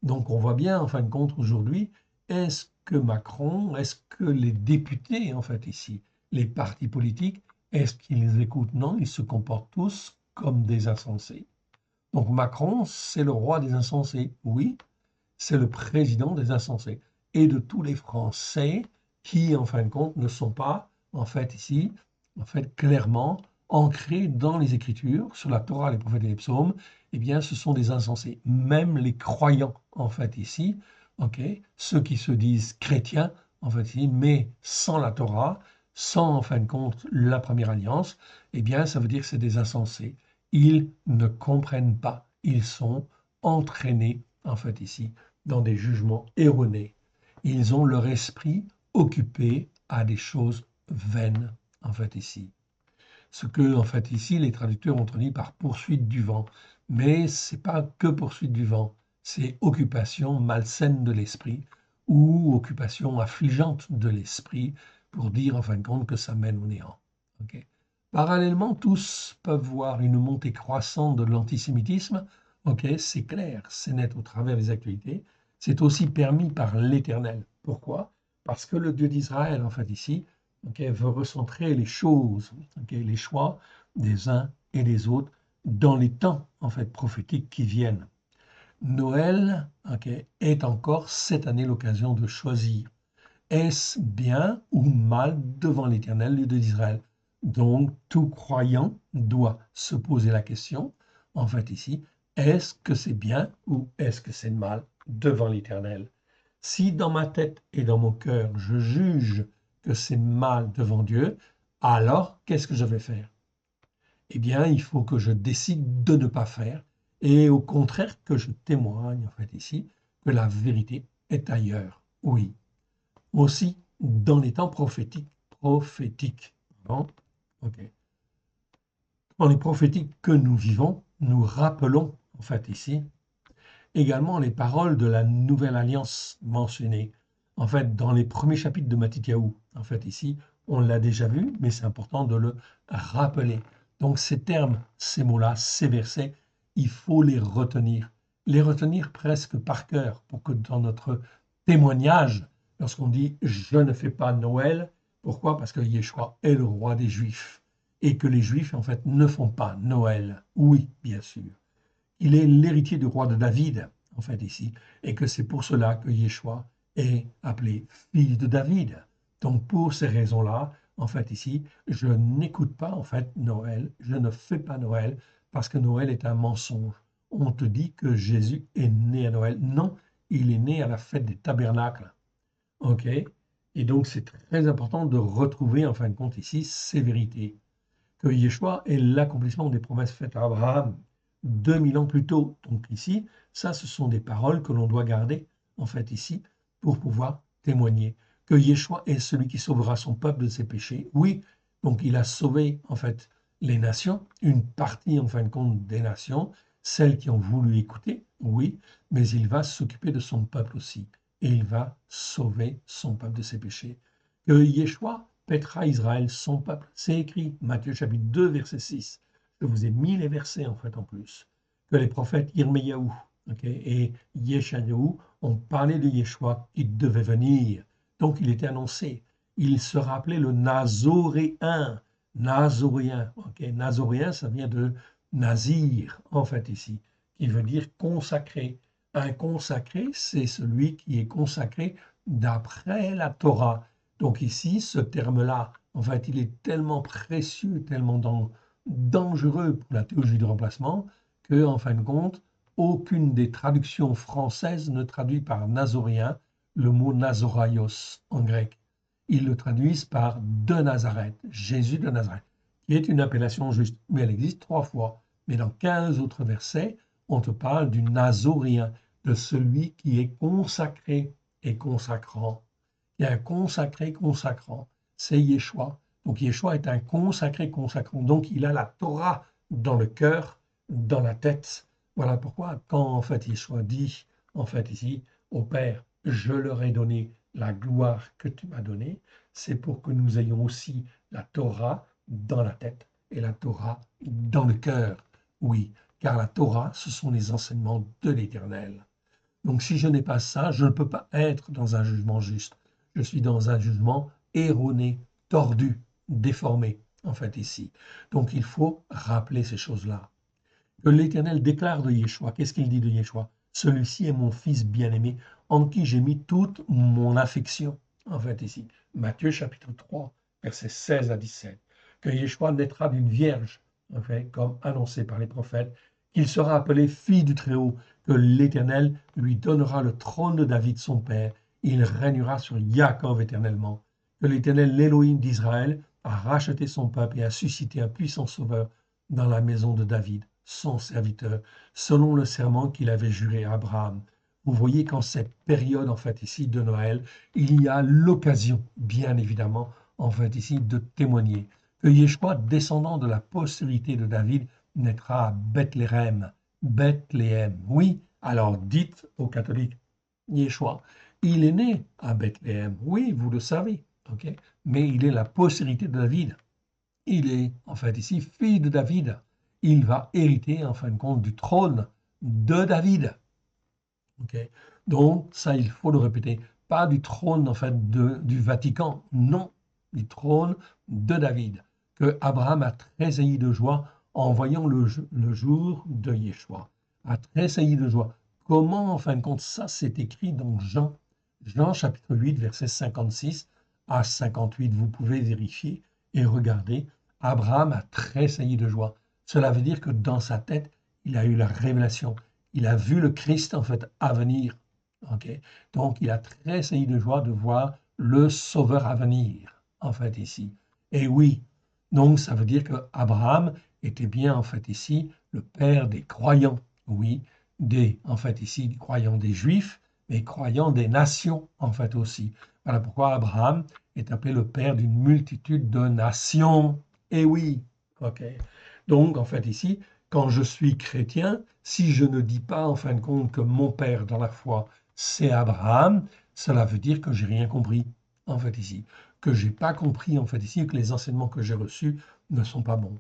Speaker 1: Donc on voit bien, en fin de compte, aujourd'hui, est-ce que Macron, est-ce que les députés, en fait, ici, les partis politiques, est-ce qu'ils écoutent? Non, ils se comportent tous comme des insensés. Donc Macron, c'est le roi des insensés, oui, c'est le président des insensés et de tous les Français qui, en fin de compte, ne sont pas, en fait, ici, en fait, clairement ancrés dans les Écritures, sur la Torah, les prophètes et les psaumes, eh bien, ce sont des insensés. Même les croyants, en fait, ici, ok, ceux qui se disent chrétiens, en fait, ici, mais sans la Torah, sans, en fin de compte, la première alliance, eh bien, ça veut dire que c'est des insensés. Ils ne comprennent pas. Ils sont entraînés, en fait, ici, dans des jugements erronés. Ils ont leur esprit occupé à des choses vaines, en fait, ici. Ce que, en fait, ici, les traducteurs ont traduit par poursuite du vent. Mais ce n'est pas que poursuite du vent, c'est occupation malsaine de l'esprit ou occupation affligeante de l'esprit pour dire en fin de compte que ça mène au néant. Ok. Parallèlement, tous peuvent voir une montée croissante de l'antisémitisme. Ok, c'est clair, c'est net au travers des actualités. C'est aussi permis par l'Éternel. Pourquoi? Parce que le Dieu d'Israël, en fait, ici, ok, veut recentrer les choses, ok, les choix des uns et des autres dans les temps, en fait, prophétiques qui viennent. Noël, ok, est encore cette année l'occasion de choisir. Est-ce bien ou mal devant l'Éternel, le Dieu d'Israël? Donc, tout croyant doit se poser la question, en fait ici, est-ce que c'est bien ou est-ce que c'est mal devant l'Éternel? Si dans ma tête et dans mon cœur, je juge que c'est mal devant Dieu, alors qu'est-ce que je vais faire? Eh bien, il faut que je décide de ne pas faire et au contraire que je témoigne, en fait ici, que la vérité est ailleurs. Oui, aussi dans les temps prophétiques. Bon, ok. Dans les prophétiques que nous vivons, nous rappelons, en fait ici, également les paroles de la nouvelle alliance mentionnées, en fait, dans les premiers chapitres de Mattityahu. En fait, ici, on l'a déjà vu, mais c'est important de le rappeler. Donc, ces termes, ces mots-là, ces versets, il faut les retenir presque par cœur, pour que dans notre témoignage, lorsqu'on dit je ne fais pas Noël, pourquoi? Parce que Yeshua est le roi des Juifs et que les Juifs, en fait, ne font pas Noël. Oui, bien sûr. Il est l'héritier du roi de David, en fait, ici, et que c'est pour cela que Yeshua est appelé fils de David. Donc, pour ces raisons-là, en fait, ici, je n'écoute pas, en fait, Noël, je ne fais pas Noël, parce que Noël est un mensonge. On te dit que Jésus est né à Noël. Non, il est né à la fête des tabernacles. OK? Et donc, c'est très important de retrouver, en fin de compte, ici, ces vérités que Yeshua est l'accomplissement des promesses faites à Abraham 2000 ans plus tôt. Donc ici, ça, ce sont des paroles que l'on doit garder, en fait, ici, pour pouvoir témoigner. Que Yeshua est celui qui sauvera son peuple de ses péchés. Oui, donc il a sauvé, en fait, les nations, une partie, en fin de compte, des nations, celles qui ont voulu écouter, oui, mais il va s'occuper de son peuple aussi. Et il va sauver son peuple de ses péchés. Que Yeshua paîtra Israël, son peuple. C'est écrit, Matthieu chapitre 2, verset 6. Je vous ai mis les versets en fait en plus. Que les prophètes Irmiyahu et Yeshayahu ont parlé de Yeshua qui devait venir. Donc il était annoncé. Il sera appelé le Nazoréen. Nazoréen. Nazoréen, ça vient de Nazir, en fait ici, qui veut dire consacré. Un consacré, c'est celui qui est consacré d'après la Torah. Donc ici, ce terme-là, en fait, il est tellement précieux, tellement dangereux pour la théologie du remplacement, que, en fin de compte, aucune des traductions françaises ne traduit par nazoréen le mot Nazoraios en grec. Ils le traduisent par de Nazareth, Jésus de Nazareth, qui est une appellation juste, mais elle existe 3 fois. Mais dans 15 autres versets, on te parle du Nazoréen, de celui qui est consacré et consacrant. Il y a un consacré consacrant, c'est Yeshua. Donc Yeshua est un consacré consacrant. Donc il a la Torah dans le cœur, dans la tête. Voilà pourquoi quand en fait Yeshua dit, en fait ici, au Père, je leur ai donné la gloire que tu m'as donnée, c'est pour que nous ayons aussi la Torah dans la tête et la Torah dans le cœur. Oui, car la Torah, ce sont les enseignements de l'Éternel. Donc si je n'ai pas ça, je ne peux pas être dans un jugement juste. Je suis dans un jugement erroné, tordu, déformé, en fait, ici. Donc il faut rappeler ces choses-là. Que l'Éternel déclare de Yeshua. Qu'est-ce qu'il dit de Yeshua? Celui-ci est mon fils bien-aimé, en qui j'ai mis toute mon affection. En fait, ici, Matthieu chapitre 3, versets 16 à 17. Que Yeshua naîtra d'une vierge, en fait, comme annoncé par les prophètes, qu'il sera appelé fils du Très-Haut, que l'Éternel lui donnera le trône de David son père, il régnera sur Jacob éternellement. Que l'Éternel, l'Élohim d'Israël, a racheté son peuple et a suscité un puissant sauveur dans la maison de David, son serviteur, selon le serment qu'il avait juré à Abraham. Vous voyez qu'en cette période, en fait, ici, de Noël, il y a l'occasion, bien évidemment, en fait, ici, de témoigner que Yeshua, descendant de la postérité de David, naîtra à Bethléem. Bethléem, oui, Alors dites aux catholiques, Yeshua, il est né à Bethléem, oui, vous le savez, ok, mais il est la postérité de David. Il est en fait ici fils de David. Il va hériter en fin de compte du trône de David. Ok. Donc ça, il faut le répéter, pas du trône en fait du Vatican, non, du trône de David, que Abraham a tressailli de joie en voyant le jour de Yeshua, a tressailli de joie. Comment en fin de compte ça c'est écrit dans Jean chapitre 8 verset 56 à 58, vous pouvez vérifier et regarder, Abraham a tressailli de joie. Cela veut dire que dans sa tête, il a eu la révélation, il a vu le Christ en fait à venir. Okay. Donc il a tressailli de joie de voir le Sauveur à venir, en fait ici. Et oui, donc ça veut dire que Abraham était bien en fait ici le père des croyants, oui, en fait ici des croyants des Juifs, mais croyants des nations en fait aussi. Voilà pourquoi Abraham est appelé le père d'une multitude de nations. Et oui, ok. Donc en fait ici, quand je suis chrétien, si je ne dis pas en fin de compte que mon père dans la foi, c'est Abraham, cela veut dire que j'ai rien compris, en fait ici, que j'ai pas compris en fait ici, que les enseignements que j'ai reçus ne sont pas bons.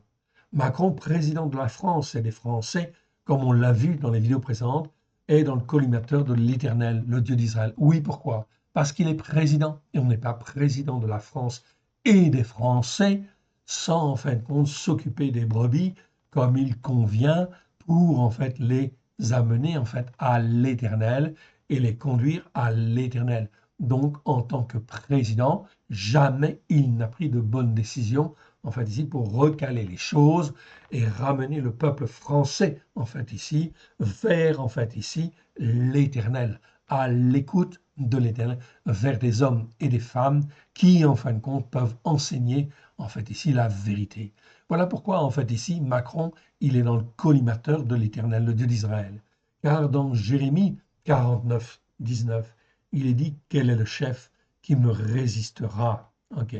Speaker 1: Macron, président de la France et des Français, comme on l'a vu dans les vidéos précédentes, est dans le collimateur de l'Éternel, le Dieu d'Israël. Oui, pourquoi? Parce qu'il est président, et on n'est pas président de la France et des Français sans en fin de compte s'occuper des brebis comme il convient pour en fait les amener en fait à l'Éternel et les conduire à l'Éternel. Donc, en tant que président, jamais il n'a pris de bonnes décisions, en fait, ici, pour recaler les choses et ramener le peuple français, en fait, ici, vers, en fait, ici, l'Éternel, à l'écoute de l'Éternel, vers des hommes et des femmes qui, en fin de compte, peuvent enseigner, en fait, ici, la vérité. Voilà pourquoi, en fait, ici, Macron, il est dans le collimateur de l'Éternel, le Dieu d'Israël. Car dans Jérémie 49, 19, il est dit, quel est le chef qui me résistera? Ok.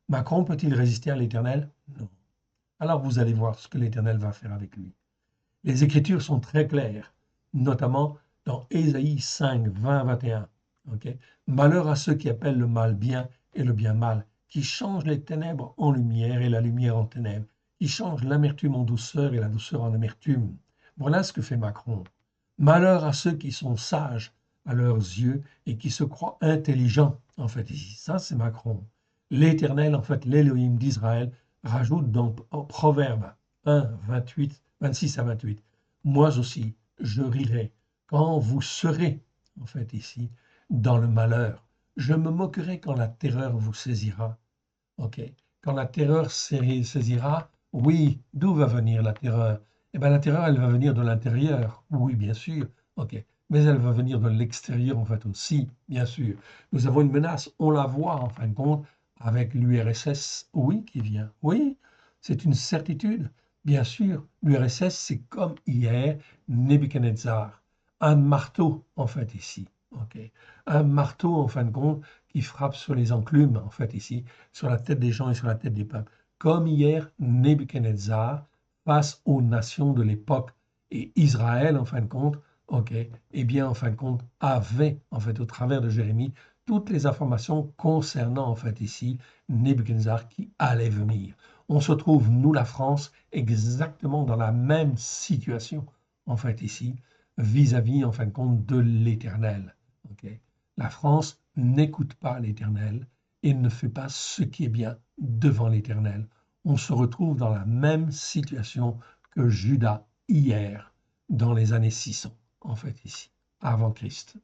Speaker 1: Macron peut-il résister à l'Éternel? Non. Alors vous allez voir ce que l'Éternel va faire avec lui. Les Écritures sont très claires, notamment dans Ésaïe 5, 20, 21. Okay. Malheur à ceux qui appellent le mal bien et le bien mal, qui changent les ténèbres en lumière et la lumière en ténèbres, qui changent l'amertume en douceur et la douceur en amertume. Voilà ce que fait Macron. Malheur à ceux qui sont sages à leurs yeux et qui se croient intelligents. En fait, ici, ça c'est Macron. L'Éternel, en fait, l'Élohim d'Israël, rajoute dans Proverbe 1, 28, 26 à 28. Moi aussi, je rirai quand vous serez, en fait, ici, dans le malheur. Je me moquerai quand la terreur vous saisira. OK. Quand la terreur saisira, oui, d'où va venir la terreur? Eh bien, la terreur, elle va venir de l'intérieur. Oui, bien sûr. OK. Mais elle va venir de l'extérieur, en fait, aussi, bien sûr. Nous avons une menace, on la voit, en fin de compte, avec l'URSS, oui, qui vient. Oui, c'est une certitude. Bien sûr, l'URSS, c'est comme hier, Nebuchadnezzar. Un marteau, en fait, ici. OK. Un marteau, en fin de compte, qui frappe sur les enclumes, en fait, ici, sur la tête des gens et sur la tête des peuples. Comme hier, Nebuchadnezzar face aux nations de l'époque. Et Israël, en fin de compte, ok, eh bien, en fin de compte, avait, en fait, au travers de Jérémie, toutes les informations concernant, en fait, ici, Nebuchadnezzar qui allait venir. On se trouve, nous, la France, exactement dans la même situation, en fait, ici, vis-à-vis, en fin de compte, de l'Éternel. Okay. La France n'écoute pas l'Éternel et ne fait pas ce qui est bien devant l'Éternel. On se retrouve dans la même situation que Judas hier, dans les années 600, en fait ici, avant Christ.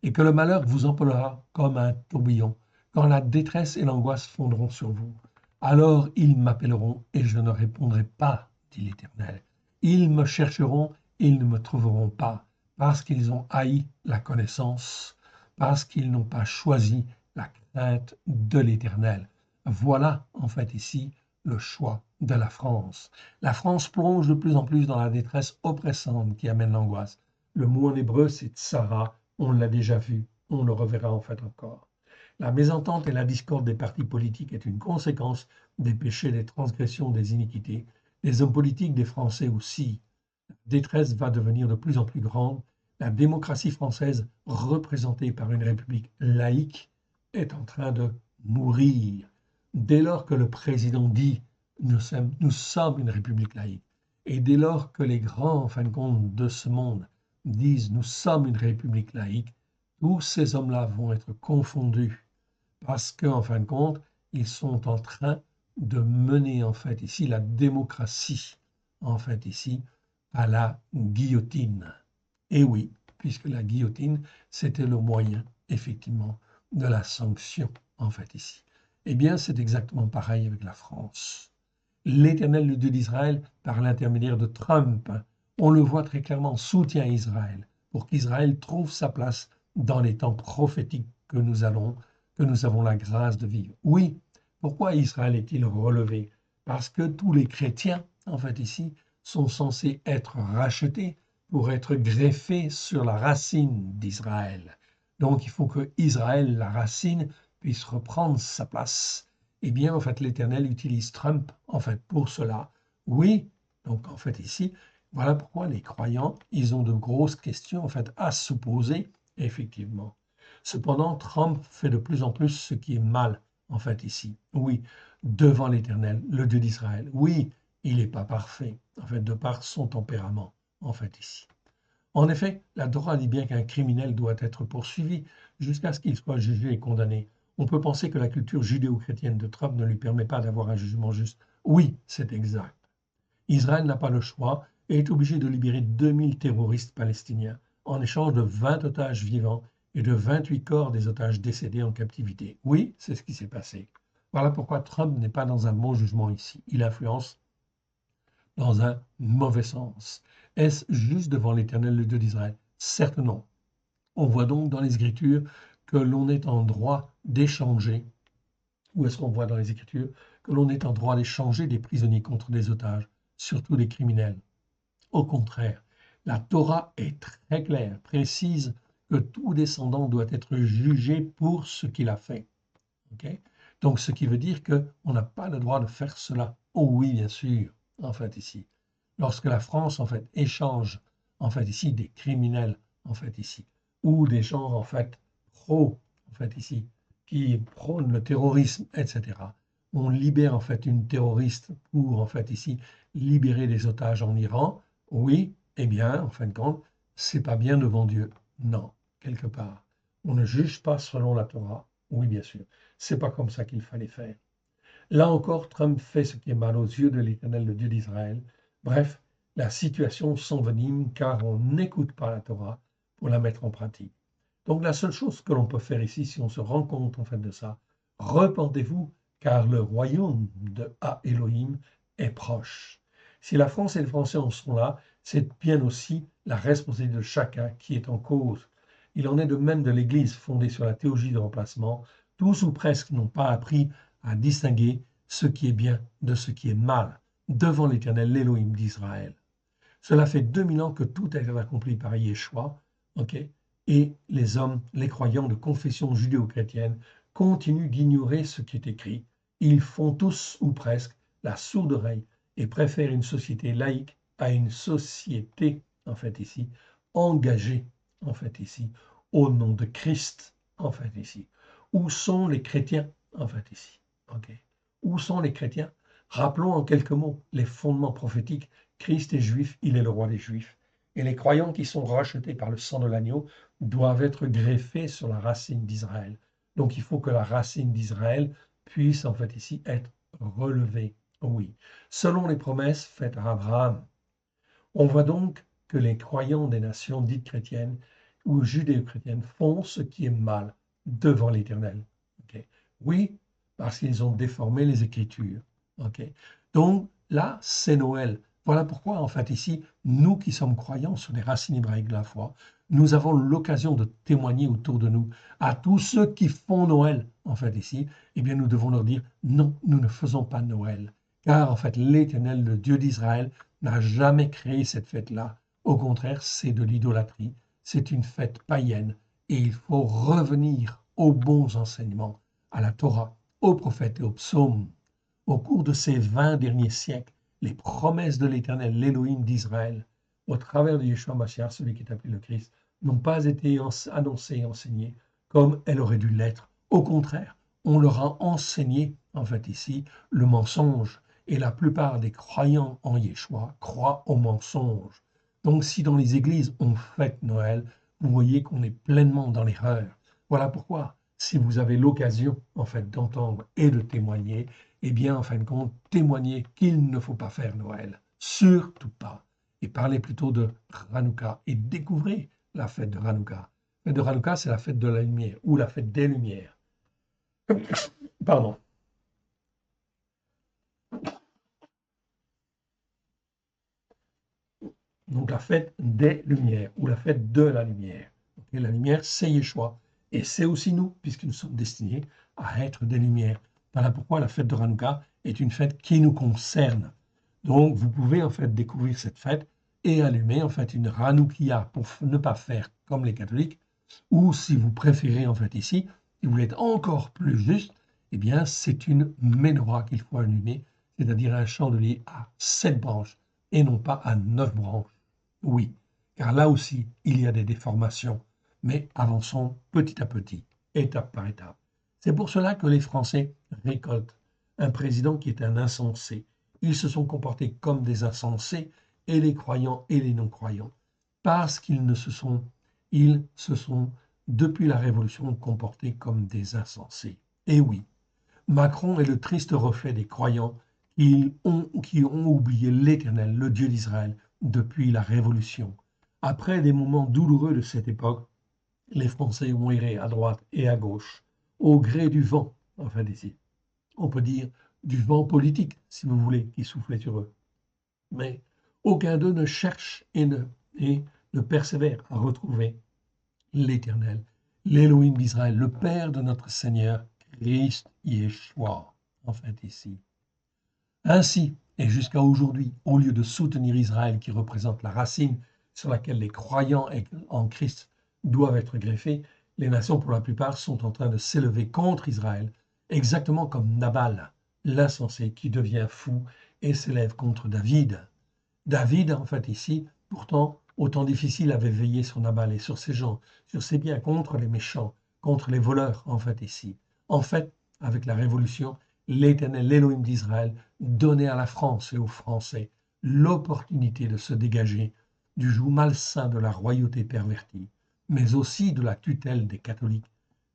Speaker 1: Et que le malheur vous empolera comme un tourbillon, quand la détresse et l'angoisse fondront sur vous. Alors ils m'appelleront et je ne répondrai pas, dit l'Éternel. Ils me chercheront et ils ne me trouveront pas, parce qu'ils ont haï la connaissance, parce qu'ils n'ont pas choisi la crainte de l'Éternel. Voilà, en fait, ici, le choix de la France. La France plonge de plus en plus dans la détresse oppressante qui amène l'angoisse. Le mot en hébreu, c'est tsara. On l'a déjà vu, on le reverra en fait encore. La mésentente et la discorde des partis politiques est une conséquence des péchés, des transgressions, des iniquités. Les hommes politiques des Français aussi. La détresse va devenir de plus en plus grande, la démocratie française, représentée par une république laïque, est en train de mourir. Dès lors que le président dit nous sommes une république laïque, et dès lors que les grands, en fin de compte, de ce monde disent nous sommes une république laïque, tous ces hommes-là vont être confondus parce qu'en fin de compte, ils sont en train de mener en fait ici la démocratie, en fait ici, à la guillotine. Et oui, puisque la guillotine, c'était le moyen, effectivement, de la sanction, en fait ici. Eh bien, c'est exactement pareil avec la France. L'Éternel, le Dieu d'Israël, par l'intermédiaire de Trump, on le voit très clairement, soutient Israël pour qu'Israël trouve sa place dans les temps prophétiques que nous avons la grâce de vivre. Oui, pourquoi Israël est-il relevé? Parce que tous les chrétiens, en fait ici, sont censés être rachetés pour être greffés sur la racine d'Israël. Donc il faut que Israël, la racine, puisse reprendre sa place. Eh bien, en fait, l'Éternel utilise Trump, en fait, pour cela. Oui, donc en fait ici, voilà pourquoi les croyants, ils ont de grosses questions, en fait, à se poser, effectivement. Cependant, Trump fait de plus en plus ce qui est mal, en fait, ici. Oui, devant l'Éternel, le Dieu d'Israël. Oui, il n'est pas parfait, en fait, de par son tempérament, en fait, ici. En effet, la Torah dit bien qu'un criminel doit être poursuivi jusqu'à ce qu'il soit jugé et condamné. On peut penser que la culture judéo-chrétienne de Trump ne lui permet pas d'avoir un jugement juste. Oui, c'est exact. Israël n'a pas le choix et est obligé de libérer 2000 terroristes palestiniens en échange de 20 otages vivants et de 28 corps des otages décédés en captivité. Oui, c'est ce qui s'est passé. Voilà pourquoi Trump n'est pas dans un bon jugement ici. Il influence dans un mauvais sens. Est-ce juste devant l'Éternel, le Dieu d'Israël? Certes non. On voit donc dans les Écritures que l'on est en droit d'échanger, ou est-ce qu'on voit dans les Écritures que l'on est en droit d'échanger des prisonniers contre des otages, surtout des criminels? Au contraire, la Torah est très claire, précise que tout descendant doit être jugé pour ce qu'il a fait. Okay? Donc, ce qui veut dire qu'on n'a pas le droit de faire cela. Oh oui, bien sûr, en fait, ici. Lorsque la France, en fait, échange, en fait, ici, des criminels, en fait, ici, ou des gens, en fait, en fait, ici, qui prônent le terrorisme, etc. On libère, en fait, une terroriste pour, en fait, ici, libérer des otages en Iran. Oui, eh bien, en fin de compte, c'est pas bien devant Dieu. Non, quelque part. On ne juge pas selon la Torah. Oui, bien sûr. C'est pas comme ça qu'il fallait faire. Là encore, Trump fait ce qui est mal aux yeux de l'Éternel, le Dieu d'Israël. Bref, la situation s'envenime car on n'écoute pas la Torah pour la mettre en pratique. Donc la seule chose que l'on peut faire ici, si on se rend compte en fait de ça, repentez-vous car le royaume de Elohim est proche. Si la France et les Français en sont là, c'est bien aussi la responsabilité de chacun qui est en cause. Il en est de même de l'Église fondée sur la théologie de remplacement. Tous ou presque n'ont pas appris à distinguer ce qui est bien de ce qui est mal devant l'Éternel, l'Élohim d'Israël. Cela fait 2000 ans que tout a été accompli par Yeshua, ok, et les hommes, les croyants de confession judéo-chrétienne continuent d'ignorer ce qui est écrit. Ils font tous ou presque la sourde oreille et préfèrent une société laïque à une société, en fait ici, engagée, en fait ici, au nom de Christ, en fait ici. Où sont les chrétiens, en fait ici? Ok. Où sont les chrétiens? Rappelons en quelques mots les fondements prophétiques. Christ est juif, il est le roi des Juifs. Et les croyants qui sont rachetés par le sang de l'agneau doivent être greffés sur la racine d'Israël. Donc il faut que la racine d'Israël puisse en fait ici être relevée. Oui, selon les promesses faites à Abraham. On voit donc que les croyants des nations dites chrétiennes ou judéo-chrétiennes font ce qui est mal devant l'Éternel. Okay? Oui, parce qu'ils ont déformé les Écritures. Okay? Donc là, c'est Noël. Voilà pourquoi, en fait, ici, nous qui sommes croyants sur les racines hébraïques de la foi, nous avons l'occasion de témoigner autour de nous à tous ceux qui font Noël, en fait, ici, eh bien, nous devons leur dire, non, nous ne faisons pas Noël. Car, en fait, l'Éternel, le Dieu d'Israël, n'a jamais créé cette fête-là. Au contraire, c'est de l'idolâtrie, c'est une fête païenne, et il faut revenir aux bons enseignements, à la Torah, aux prophètes et aux psaumes. Au cours de ces 20 derniers siècles, les promesses de l'Éternel, l'Élohim d'Israël, au travers de Yeshua Mashiach, celui qui est appelé le Christ, n'ont pas été annoncées et enseignées comme elles auraient dû l'être. Au contraire, on leur a enseigné, en fait ici, le mensonge. Et la plupart des croyants en Yeshua croient au mensonge. Donc si dans les églises on fête Noël, vous voyez qu'on est pleinement dans l'erreur. Voilà pourquoi, si vous avez l'occasion en fait d'entendre et de témoigner, eh bien en fin de compte, témoignez qu'il ne faut pas faire Noël. Surtout pas. Et parlez plutôt de Hanouka et découvrez la fête de Hanouka. La fête de Hanouka, c'est la fête de la lumière ou la fête des lumières. Pardon. Donc la fête des lumières ou la fête de la lumière. Et la lumière, c'est Yeshua. Et c'est aussi nous, puisque nous sommes destinés à être des lumières. Voilà pourquoi la fête de Hanouka est une fête qui nous concerne. Donc vous pouvez en fait découvrir cette fête et allumer en fait une Hanoukia pour ne pas faire comme les catholiques, ou si vous préférez en fait ici, si vous voulez être encore plus juste, eh bien c'est une menorah qu'il faut allumer, c'est-à-dire un chandelier à 7 branches et non pas à 9 branches. Oui, car là aussi, il y a des déformations, mais avançons petit à petit, étape par étape. C'est pour cela que les Français récoltent un président qui est un insensé. Ils se sont comportés comme des insensés, et les croyants et les non-croyants, parce ils se sont, depuis la Révolution, comportés comme des insensés. Et oui, Macron est le triste reflet des croyants qui ont oublié l'Éternel, le Dieu d'Israël, depuis la Révolution. Après des moments douloureux de cette époque, les Français ont erré à droite et à gauche, au gré du vent, enfin d'ici. On peut dire du vent politique, si vous voulez, qui soufflait sur eux. Mais aucun d'eux ne cherche et ne persévère à retrouver l'Éternel, l'Élohim d'Israël, le Père de notre Seigneur, Christ Yeshua, en fait ici. Ainsi, et jusqu'à aujourd'hui, au lieu de soutenir Israël qui représente la racine sur laquelle les croyants en Christ doivent être greffés, les nations pour la plupart sont en train de s'élever contre Israël, exactement comme Nabal, l'insensé qui devient fou et s'élève contre David. David, en fait ici, pourtant, au temps difficile, avait veillé sur Nabal et sur ses gens, sur ses biens, contre les méchants, contre les voleurs, en fait ici. En fait, avec la Révolution, l'Éternel, l'Élohim d'Israël, donnait à la France et aux Français l'opportunité de se dégager du joug malsain de la royauté pervertie, mais aussi de la tutelle des catholiques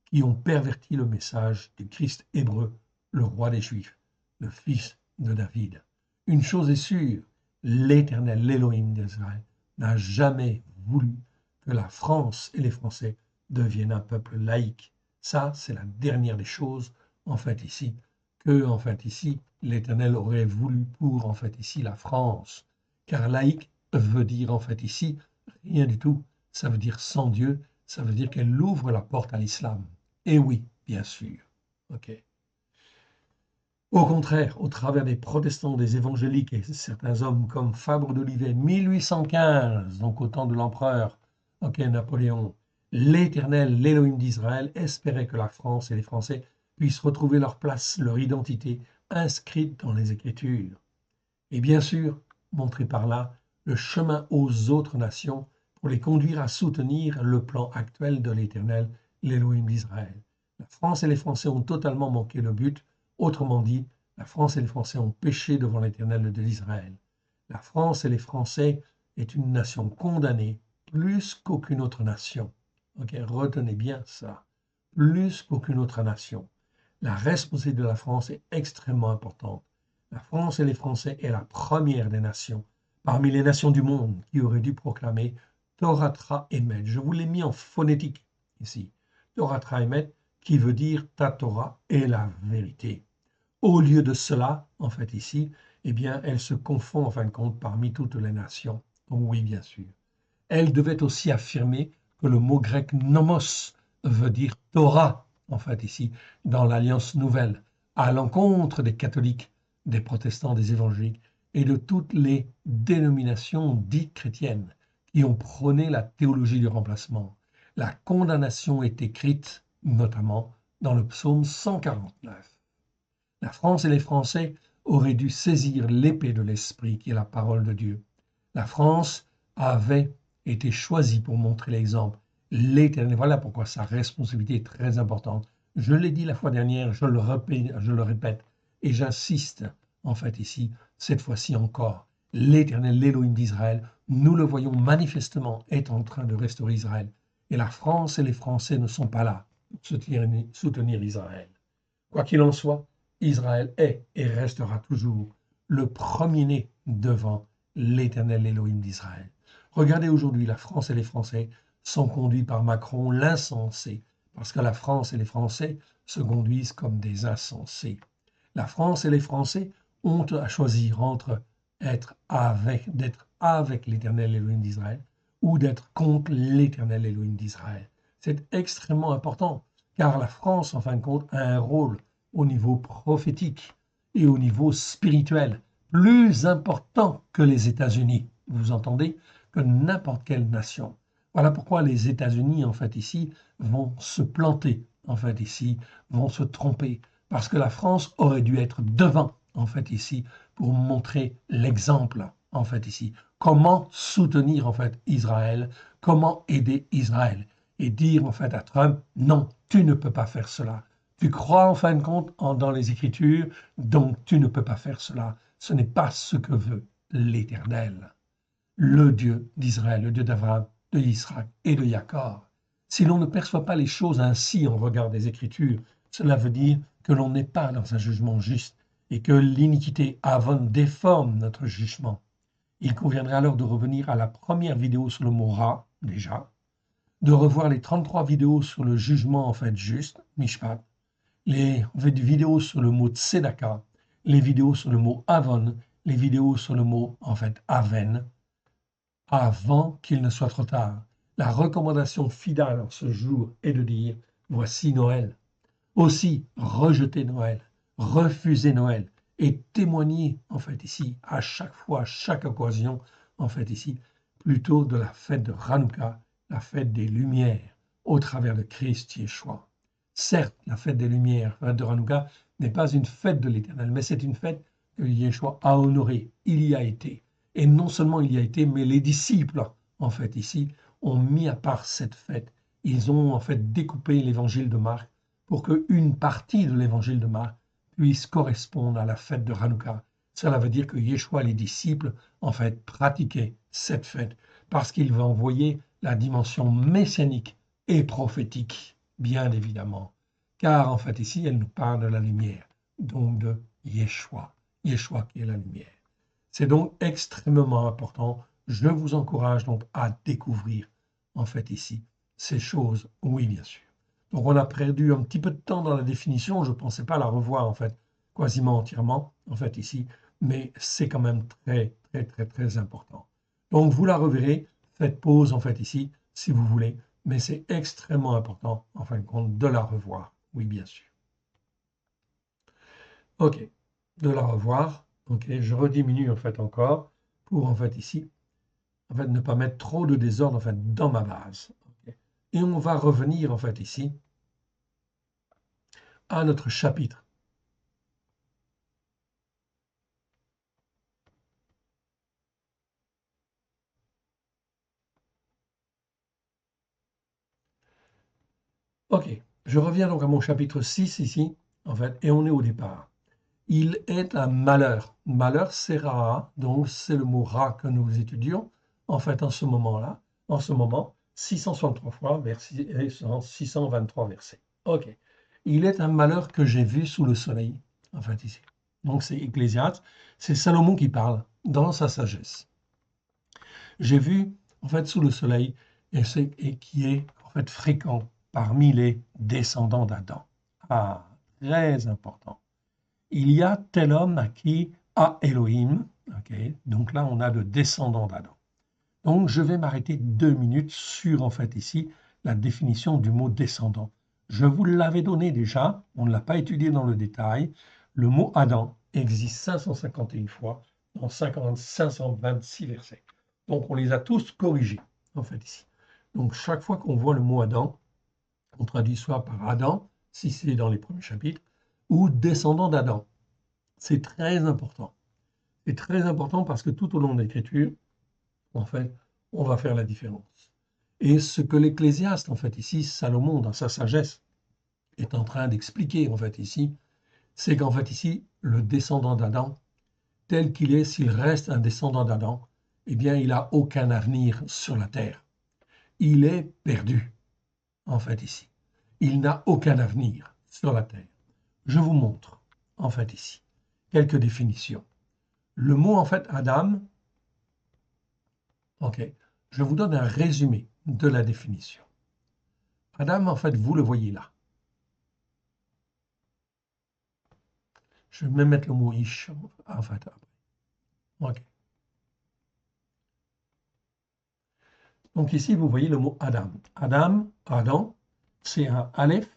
Speaker 1: qui ont perverti le message du Christ hébreu, le roi des Juifs, le fils de David. Une chose est sûre, l'Éternel, l'Élohim d'Israël, n'a jamais voulu que la France et les Français deviennent un peuple laïque. Ça, c'est la dernière des choses, en fait, ici, l'Éternel aurait voulu pour, en fait, ici, la France. Car laïque veut dire, en fait, ici, rien du tout. Ça veut dire sans Dieu, ça veut dire qu'elle ouvre la porte à l'islam. Et oui, bien sûr. OK. Au contraire, au travers des protestants, des évangéliques et certains hommes comme Fabre d'Olivet, 1815, donc au temps de l'empereur Napoléon, l'Éternel, l'Élohim d'Israël, espérait que la France et les Français puissent retrouver leur place, leur identité, inscrite dans les Écritures. Et bien sûr, montrer par là le chemin aux autres nations pour les conduire à soutenir le plan actuel de l'Éternel, l'Élohim d'Israël. La France et les Français ont totalement manqué le but. Autrement dit, la France et les Français ont péché devant l'Éternel de l'Israël. La France et les Français est une nation condamnée plus qu'aucune autre nation. Okay, retenez bien ça. Plus qu'aucune autre nation. La responsabilité de la France est extrêmement importante. La France et les Français est la première des nations, parmi les nations du monde, qui auraient dû proclamer Torah Emet. Je vous l'ai mis en phonétique ici. Torah Emet, qui veut dire ta Torah est la vérité. Au lieu de cela, en fait ici, eh bien, elle se confond en fin de compte parmi toutes les nations. Donc oui, bien sûr. Elle devait aussi affirmer que le mot grec nomos veut dire Torah, en fait ici, dans l'Alliance nouvelle, à l'encontre des catholiques, des protestants, des évangéliques et de toutes les dénominations dites chrétiennes qui ont prôné la théologie du remplacement. La condamnation est écrite notamment dans le psaume 149. La France et les Français auraient dû saisir l'épée de l'Esprit qui est la parole de Dieu. La France avait été choisi pour montrer l'exemple. L'Éternel, voilà pourquoi sa responsabilité est très importante. Je l'ai dit la fois dernière, je le répète, et j'insiste en fait ici, cette fois-ci encore. L'Éternel, l'Élohim d'Israël, nous le voyons manifestement, est en train de restaurer Israël. Et la France et les Français ne sont pas là pour soutenir Israël. Quoi qu'il en soit, Israël est et restera toujours le premier-né devant l'Éternel Élohim d'Israël. Regardez aujourd'hui, la France et les Français sont conduits par Macron, l'insensé, parce que la France et les Français se conduisent comme des insensés. La France et les Français ont à choisir entre d'être avec l'Éternel Élohim d'Israël ou d'être contre l'Éternel Élohim d'Israël. C'est extrêmement important, car la France, en fin de compte, a un rôle au niveau prophétique et au niveau spirituel plus important que les États-Unis. Vous entendez? Que n'importe quelle nation. Voilà pourquoi les États-Unis, en fait, ici, vont se planter, en fait, ici, vont se tromper, parce que la France aurait dû être devant, en fait, ici, pour montrer l'exemple, en fait, ici. Comment soutenir, en fait, Israël, comment aider Israël, et dire, en fait, à Trump, non, tu ne peux pas faire cela. Tu crois, en fin de compte, dans les Écritures, donc tu ne peux pas faire cela. Ce n'est pas ce que veut l'Éternel, le Dieu d'Israël, le Dieu d'Abraham, de Israël et de Jacob. Si l'on ne perçoit pas les choses ainsi en regard des Écritures, cela veut dire que l'on n'est pas dans un jugement juste et que l'iniquité avonne déforme notre jugement. Il conviendrait alors de revenir à la première vidéo sur le mot Ra, déjà, de revoir les 33 vidéos sur le jugement en fait juste, Mishpat, les vidéos sur le mot Tzedaka, les vidéos sur le mot Avon, les vidéos sur le mot en fait Aven, avant qu'il ne soit trop tard. La recommandation fidèle en ce jour est de dire voici Noël. Aussi, rejeter Noël, refuser Noël et témoigner en fait ici, à chaque fois, à chaque occasion, en fait ici, plutôt de la fête de Hanouka, la fête des Lumières, au travers de Christ Yeshua. Certes, la fête des Lumières, la fête de Hanouka, n'est pas une fête de l'Éternel, mais c'est une fête que Yeshua a honorée. Il y a été. Et non seulement il y a été, mais les disciples, en fait, ici, ont mis à part cette fête. Ils ont en fait découpé l'évangile de Marc pour qu'une partie de l'évangile de Marc puisse correspondre à la fête de Hanouka. Cela veut dire que Yeshua et les disciples, en fait, pratiquaient cette fête parce qu'il va envoyer la dimension messianique et prophétique, bien évidemment. Car, en fait, ici, elle nous parle de la lumière, donc de Yeshua. Yeshua qui est la lumière. C'est donc extrêmement important. Je vous encourage donc à découvrir, en fait, ici, ces choses. Oui, bien sûr. Donc, on a perdu un petit peu de temps dans la définition. Je ne pensais pas la revoir, en fait, quasiment entièrement, en fait, ici. Mais c'est quand même très, très, très, très important. Donc, vous la reverrez. Faites pause, en fait, ici, si vous voulez. Mais c'est extrêmement important, en fin de compte, de la revoir. Oui, bien sûr. OK. De la revoir. OK. Je rediminue, en fait, encore pour, en fait, ici, en fait, ne pas mettre trop de désordre, en fait, dans ma base. Okay. Et on va revenir, en fait, ici, à notre chapitre. OK, je reviens donc à mon chapitre 6 ici, en fait, et on est au départ. Il est un malheur. Malheur, c'est Ra, donc c'est le mot Ra que nous étudions, en fait, en ce moment-là, en ce moment, 663 fois, verset, 623 versets. OK. Il est un malheur que j'ai vu sous le soleil, en fait, ici. Donc c'est Ecclésiaste, c'est Salomon qui parle dans sa sagesse. J'ai vu, en fait, sous le soleil, et qui est, en fait, fréquent parmi les descendants d'Adam. Ah, très important. Il y a tel homme à qui a Elohim, okay, donc là, on a le descendant d'Adam. Donc, je vais m'arrêter 2 minutes sur, en fait, ici, la définition du mot descendant. Je vous l'avais donné déjà, on ne l'a pas étudié dans le détail. Le mot Adam existe 551 fois dans 526 versets. Donc, on les a tous corrigés, en fait, ici. Donc, chaque fois qu'on voit le mot Adam, on traduit soit par Adam, si c'est dans les premiers chapitres, ou descendant d'Adam. C'est très important. C'est très important parce que tout au long de l'Écriture, en fait, on va faire la différence. Et ce que l'Ecclésiaste, en fait, ici, Salomon, dans sa sagesse, est en train d'expliquer, en fait, ici, c'est qu'en fait, ici, le descendant d'Adam, tel qu'il est, s'il reste un descendant d'Adam, eh bien, il n'a aucun avenir sur la terre. Il est perdu, en fait, ici. Il n'a aucun avenir sur la terre. Je vous montre, en fait, ici, quelques définitions. Le mot, en fait, Adam, ok, je vous donne un résumé de la définition. Adam, en fait, vous le voyez là. Je vais même mettre le mot ish, en fait, après. Ok. Donc ici, vous voyez le mot Adam. Adam, c'est un Aleph,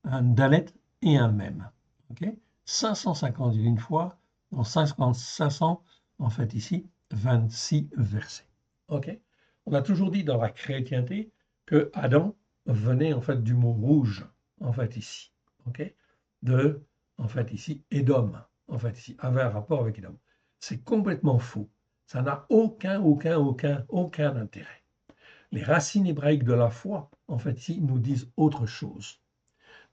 Speaker 1: un Dalet et un Mem. Ok. 551 fois, dans 500, en fait ici, 26 versets. Ok. On a toujours dit dans la chrétienté que Adam venait en fait du mot rouge, en fait ici. Ok. De, en fait ici, Édom, en fait ici, avait un rapport avec Édom. C'est complètement faux. Ça n'a aucun intérêt. Les racines hébraïques de la foi, en fait, ici, nous disent autre chose.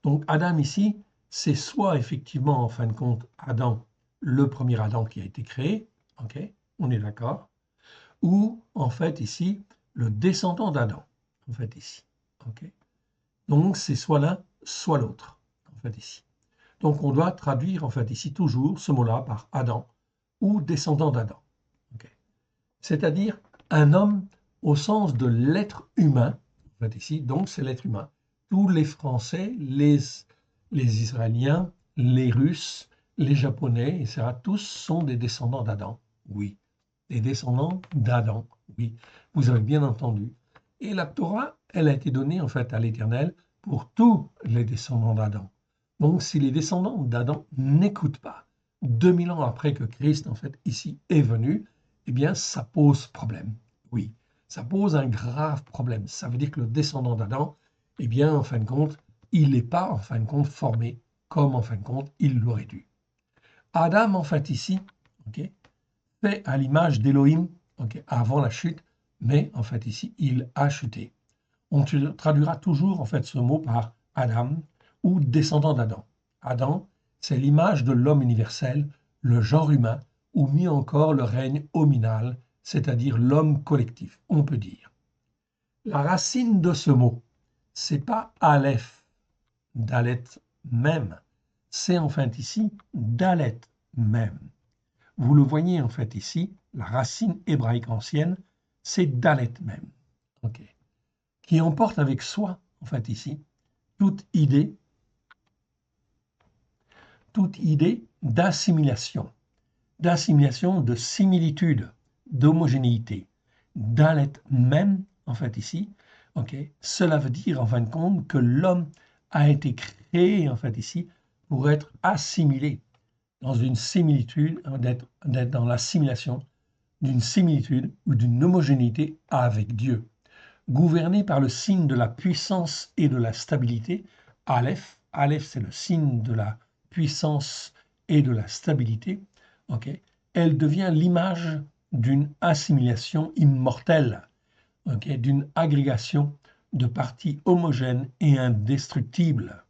Speaker 1: Donc, Adam, ici, c'est soit effectivement, en fin de compte, Adam, le premier Adam qui a été créé, ok, on est d'accord, ou, en fait, ici, le descendant d'Adam, en fait, ici, ok. Donc, c'est soit l'un, soit l'autre, en fait, ici. Donc, on doit traduire, en fait, ici, toujours ce mot-là par Adam, ou descendant d'Adam, ok. C'est-à-dire un homme au sens de l'être humain, en fait ici, donc c'est l'être humain. Tous les Français, les Israéliens, les Russes, les Japonais, etc., tous sont des descendants d'Adam, oui. Des descendants d'Adam, oui. Vous avez bien entendu. Et la Torah, elle a été donnée en fait à l'Éternel pour tous les descendants d'Adam. Donc si les descendants d'Adam n'écoutent pas, 2000 ans après que Christ en fait ici est venu, eh bien, ça pose problème. Oui, ça pose un grave problème. Ça veut dire que le descendant d'Adam, eh bien, en fin de compte, il n'est pas, en fin de compte, formé comme, en fin de compte, il l'aurait dû. Adam, en fait, ici, ok, fait à l'image d'Élohim, ok, avant la chute, mais, en fait, ici, il a chuté. On traduira toujours, en fait, ce mot par Adam ou descendant d'Adam. Adam, c'est l'image de l'homme universel, le genre humain, ou mieux encore le règne hominal, c'est-à-dire l'homme collectif, on peut dire. La racine de ce mot, c'est pas Aleph, Dalet même, c'est en fait ici Dalet même. Vous le voyez en fait ici, la racine hébraïque ancienne, c'est Dalet même, ok, qui emporte avec soi, en fait ici, toute idée d'assimilation, de similitude, d'homogénéité. Dalet même, en fait ici, ok, cela veut dire en fin de compte que l'homme a été créé en fait ici pour être assimilé dans une similitude, d'être dans l'assimilation d'une similitude ou d'une homogénéité avec Dieu, gouverné par le signe de la puissance et de la stabilité. Aleph, Aleph c'est le signe de la puissance et de la stabilité. Okay, elle devient l'image d'une assimilation immortelle, okay, d'une agrégation de parties homogènes et indestructibles.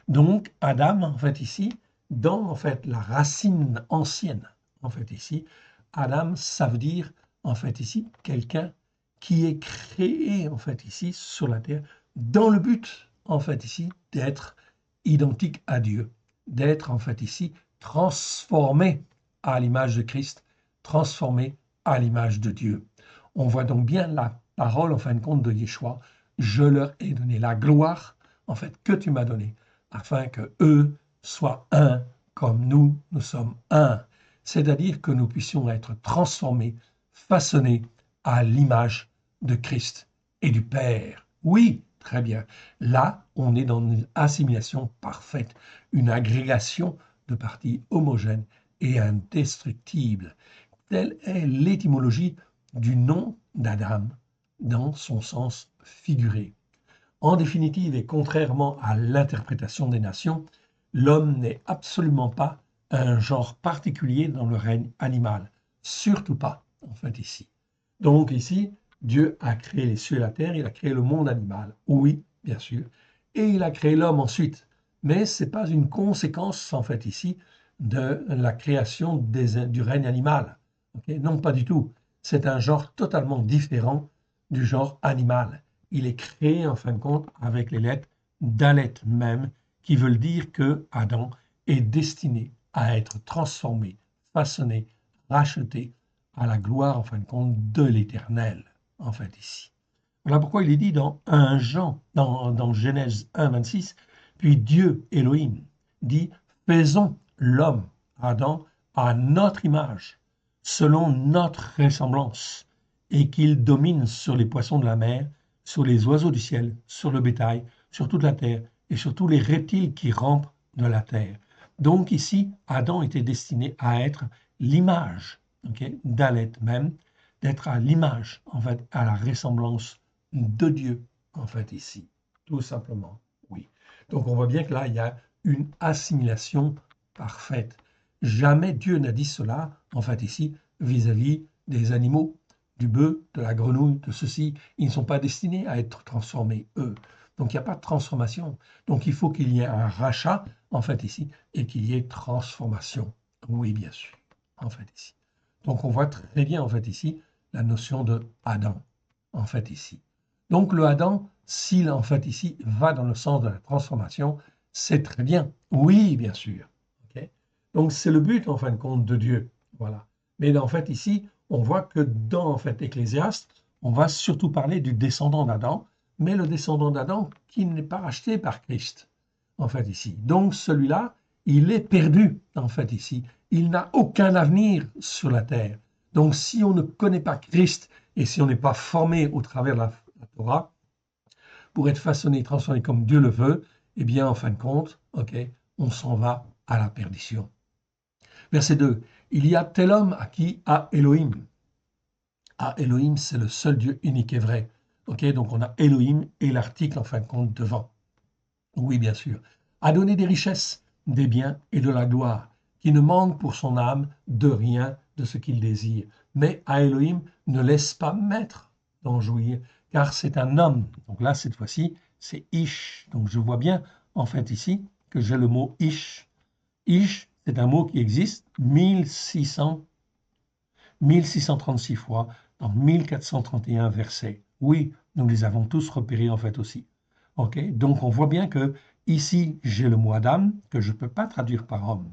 Speaker 1: Donc Adam, en fait ici, dans en fait la racine ancienne, en fait ici, Adam, ça veut dire en fait ici quelqu'un qui est créé en fait ici sur la terre dans le but en fait ici d'être identique à Dieu, d'être en fait ici transformé à l'image de Christ, transformé à l'image de Dieu. On voit donc bien la parole en fin de compte de Yeshua, je leur ai donné la gloire en fait que tu m'as donnée, afin que eux soient un comme nous sommes un, c'est-à-dire que nous puissions être transformés, façonnés à l'image de Christ et du Père. Oui, très bien. Là, on est dans une assimilation parfaite, une agrégation de parties homogènes et indestructibles. Telle est l'étymologie du nom d'Adam dans son sens figuré. En définitive, et contrairement à l'interprétation des nations, l'homme n'est absolument pas un genre particulier dans le règne animal. Surtout pas, en fait, ici. Donc ici, Dieu a créé les cieux et la terre, il a créé le monde animal, oui, bien sûr, et il a créé l'homme ensuite. Mais ce n'est pas une conséquence, en fait, ici, de la création du règne animal. Okay? Non, pas du tout. C'est un genre totalement différent du genre animal. Il est créé, en fin de compte, avec les lettres Dalet même, qui veulent dire que Adam est destiné à être transformé, façonné, racheté à la gloire, en fin de compte, de l'Éternel, en fait, ici. Voilà pourquoi il est dit dans 1 Jean, dans Genèse 1, 26, puis Dieu, Elohim, dit, faisons l'homme, Adam, à notre image, selon notre ressemblance, et qu'il domine sur les poissons de la mer, sur les oiseaux du ciel, sur le bétail, sur toute la terre, et sur tous les reptiles qui rampent de la terre. Donc ici, Adam était destiné à être l'image, okay, d'Alet même, d'être à l'image, en fait, à la ressemblance de Dieu, en fait, ici, tout simplement, oui. Donc on voit bien que là, il y a une assimilation parfaite. Jamais Dieu n'a dit cela, en fait, ici, vis-à-vis des animaux, du bœuf, de la grenouille, de ceci. Ils ne sont pas destinés à être transformés, eux. Donc il n'y a pas de transformation. Donc il faut qu'il y ait un rachat, en fait, ici, et qu'il y ait transformation. Oui, bien sûr, en fait, ici. Donc on voit très bien, en fait, ici, la notion de Adam, en fait, ici. Donc le Adam, s'il, en fait, ici, va dans le sens de la transformation, c'est très bien. Oui, bien sûr. Okay. Donc c'est le but, en fin de compte, de Dieu. Voilà. Mais en fait, ici, on voit que dans, en fait, Ecclésiaste, on va surtout parler du descendant d'Adam, mais le descendant d'Adam qui n'est pas racheté par Christ, en fait, ici. Donc celui-là, il est perdu, en fait, ici. Il n'a aucun avenir sur la terre. Donc si on ne connaît pas Christ et si on n'est pas formé au travers de la Torah, pour être façonné, transformé comme Dieu le veut, eh bien, en fin de compte, okay, on s'en va à la perdition. Verset 2. Il y a tel homme à qui a Elohim. Ah, Elohim, c'est le seul Dieu unique et vrai. Okay, donc on a Elohim et l'article, en fin de compte, devant. Oui, bien sûr. A donné des richesses, des biens et de la gloire, qui ne manque pour son âme de rien de ce qu'il désire. Mais à Elohim ne laisse pas maître d'en jouir, car c'est un homme. Donc là, cette fois-ci, c'est Ish. Donc je vois bien, en fait, ici, que j'ai le mot Ish. Ish, c'est un mot qui existe 1636 fois dans 1431 versets. Oui, nous les avons tous repérés en fait aussi. Okay, donc on voit bien que ici, j'ai le mot Adam que je ne peux pas traduire par homme.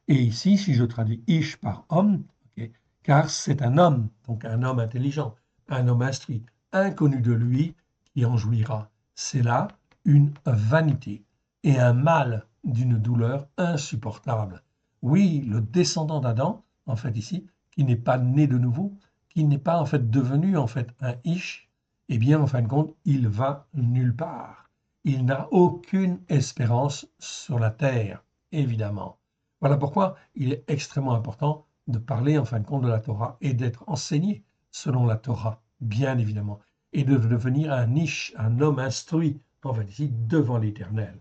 Speaker 1: Et ici, si je traduis Ish par homme, okay, car c'est un homme, donc un homme intelligent, un homme instruit, inconnu de lui, qui en jouira. C'est là une vanité et un mal d'une douleur insupportable. Oui, le descendant d'Adam, en fait ici, qui n'est pas né de nouveau, qui n'est pas en fait devenu en fait un Ish, eh bien en fin de compte, il va nulle part. Il n'a aucune espérance sur la terre, évidemment. Voilà pourquoi il est extrêmement important de parler en fin de compte de la Torah et d'être enseigné selon la Torah, bien évidemment, et de devenir un Ish, un homme instruit, en fait ici, devant l'Éternel.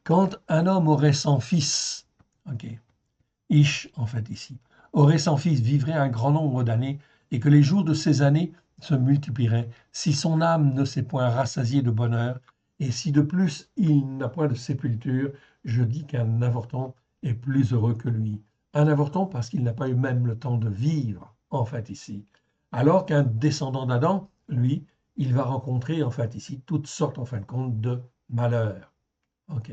Speaker 1: Quand un homme aurait 100 fils, ok, Ish, en fait ici, aurait 100 fils, vivrait un grand nombre d'années, et que les jours de ces années se multiplieraient, si son âme ne s'est point rassasiée de bonheur, et si de plus il n'a point de sépulture, je dis qu'un avorton est plus heureux que lui. Un avorton parce qu'il n'a pas eu même le temps de vivre, en fait ici. Alors qu'un descendant d'Adam, lui, il va rencontrer, en fait ici, toutes sortes, en fin de compte, de malheurs. Ok.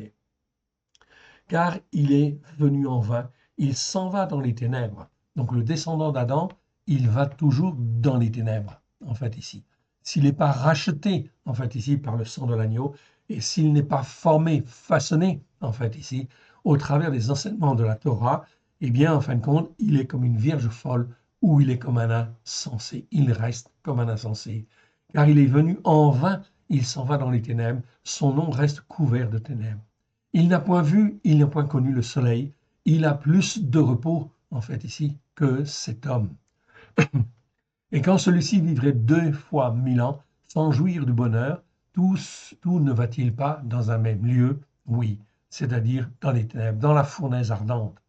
Speaker 1: Car il est venu en vain, il s'en va dans les ténèbres. Donc le descendant d'Adam, il va toujours dans les ténèbres, en fait ici. S'il n'est pas racheté, en fait ici, par le sang de l'agneau, et s'il n'est pas formé, façonné, en fait ici, au travers des enseignements de la Torah, eh bien, en fin de compte, il est comme une vierge folle ou il est comme un insensé. Il reste comme un insensé. Car il est venu en vain, il s'en va dans les ténèbres, son nom reste couvert de ténèbres. Il n'a point vu, il n'a point connu le soleil. Il a plus de repos, en fait, ici, que cet homme. Et quand celui-ci vivrait 2 fois 1000 ans, sans jouir du bonheur, tout ne va-t-il pas dans un même lieu? Oui, c'est-à-dire dans les ténèbres, dans la fournaise ardente.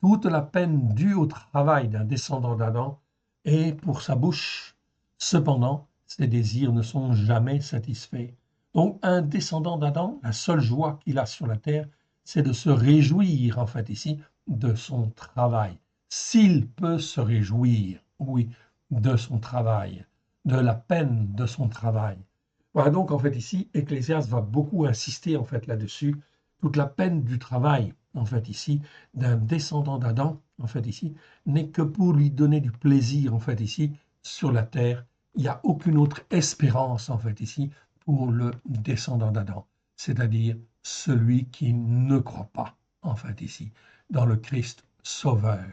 Speaker 1: Toute la peine due au travail d'un descendant d'Adam est pour sa bouche Cependant, ses désirs ne sont jamais satisfaits. Donc, un descendant d'Adam, la seule joie qu'il a sur la terre, c'est de se réjouir, en fait, ici, de son travail. S'il peut se réjouir, oui, de son travail, de la peine de son travail. Voilà donc, en fait, ici, Ecclésiaste va beaucoup insister, en fait, là-dessus. Toute la peine du travail, en fait, ici, d'un descendant d'Adam, en fait, ici, n'est que pour lui donner du plaisir, en fait, ici, sur la terre. Il n'y a aucune autre espérance, en fait, ici, pour le descendant d'Adam, c'est-à-dire celui qui ne croit pas, en fait, ici, dans le Christ sauveur,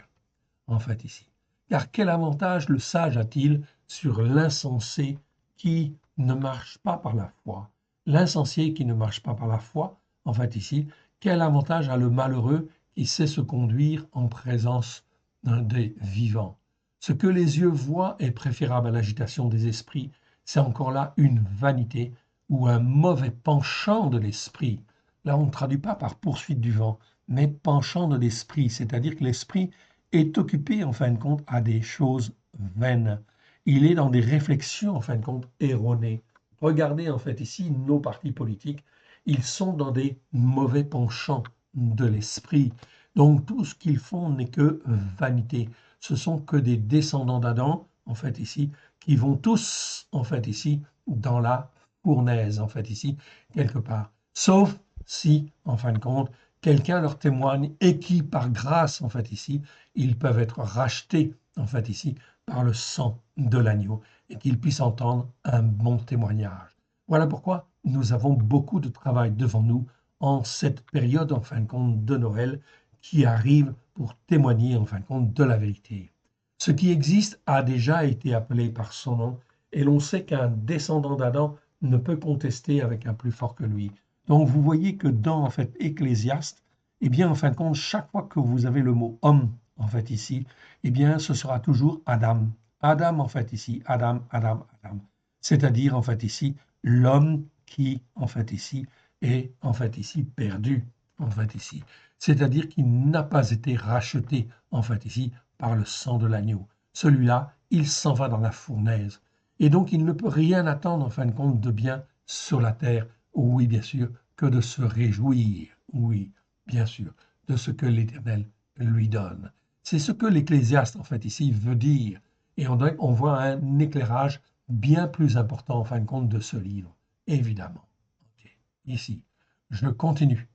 Speaker 1: en fait, ici. Car quel avantage le sage a-t-il sur l'insensé qui ne marche pas par la foi? L'insensé qui ne marche pas par la foi, en fait, ici, quel avantage a le malheureux qui sait se conduire en présence des vivants? Ce que les yeux voient est préférable à l'agitation des esprits. C'est encore là une vanité ou un mauvais penchant de l'esprit. Là, on ne traduit pas par poursuite du vent, mais penchant de l'esprit, c'est-à-dire que l'esprit est occupé, en fin de compte, à des choses vaines. Il est dans des réflexions, en fin de compte, erronées. Regardez, en fait, ici, nos partis politiques, ils sont dans des mauvais penchants de l'esprit. Donc, tout ce qu'ils font n'est que vanité. Ce sont que des descendants d'Adam, en fait, ici, qui vont tous, en fait, ici, dans la fournaise, en fait, ici, quelque part. Sauf si, en fin de compte, quelqu'un leur témoigne et qui, par grâce, en fait, ici, ils peuvent être rachetés, en fait, ici, par le sang de l'agneau et qu'ils puissent entendre un bon témoignage. Voilà pourquoi nous avons beaucoup de travail devant nous en cette période, en fin de compte, de Noël qui arrive pour témoigner, en fin de compte, de la vérité. Ce qui existe a déjà été appelé par son nom et l'on sait qu'un descendant d'Adam ne peut contester avec un plus fort que lui. Donc vous voyez que dans, en fait, Ecclésiaste, eh bien, en fin de compte, chaque fois que vous avez le mot homme, en fait, ici, eh bien, ce sera toujours Adam. Adam, en fait, ici, Adam, Adam, Adam. C'est-à-dire, en fait, ici, l'homme qui, en fait, ici, est, en fait, ici, perdu, en fait, ici. C'est-à-dire qu'il n'a pas été racheté, en fait, ici, par le sang de l'agneau. Celui-là, il s'en va dans la fournaise. Et donc, il ne peut rien attendre, en fin de compte, de bien sur la terre. Oui, bien sûr, que de se réjouir. Oui, bien sûr, de ce que l'Éternel lui donne. C'est ce que l'Ecclésiaste, en fait, ici, veut dire. Et on voit un éclairage bien plus important, en fin de compte, de ce livre, évidemment. Ok. Ici, je continue.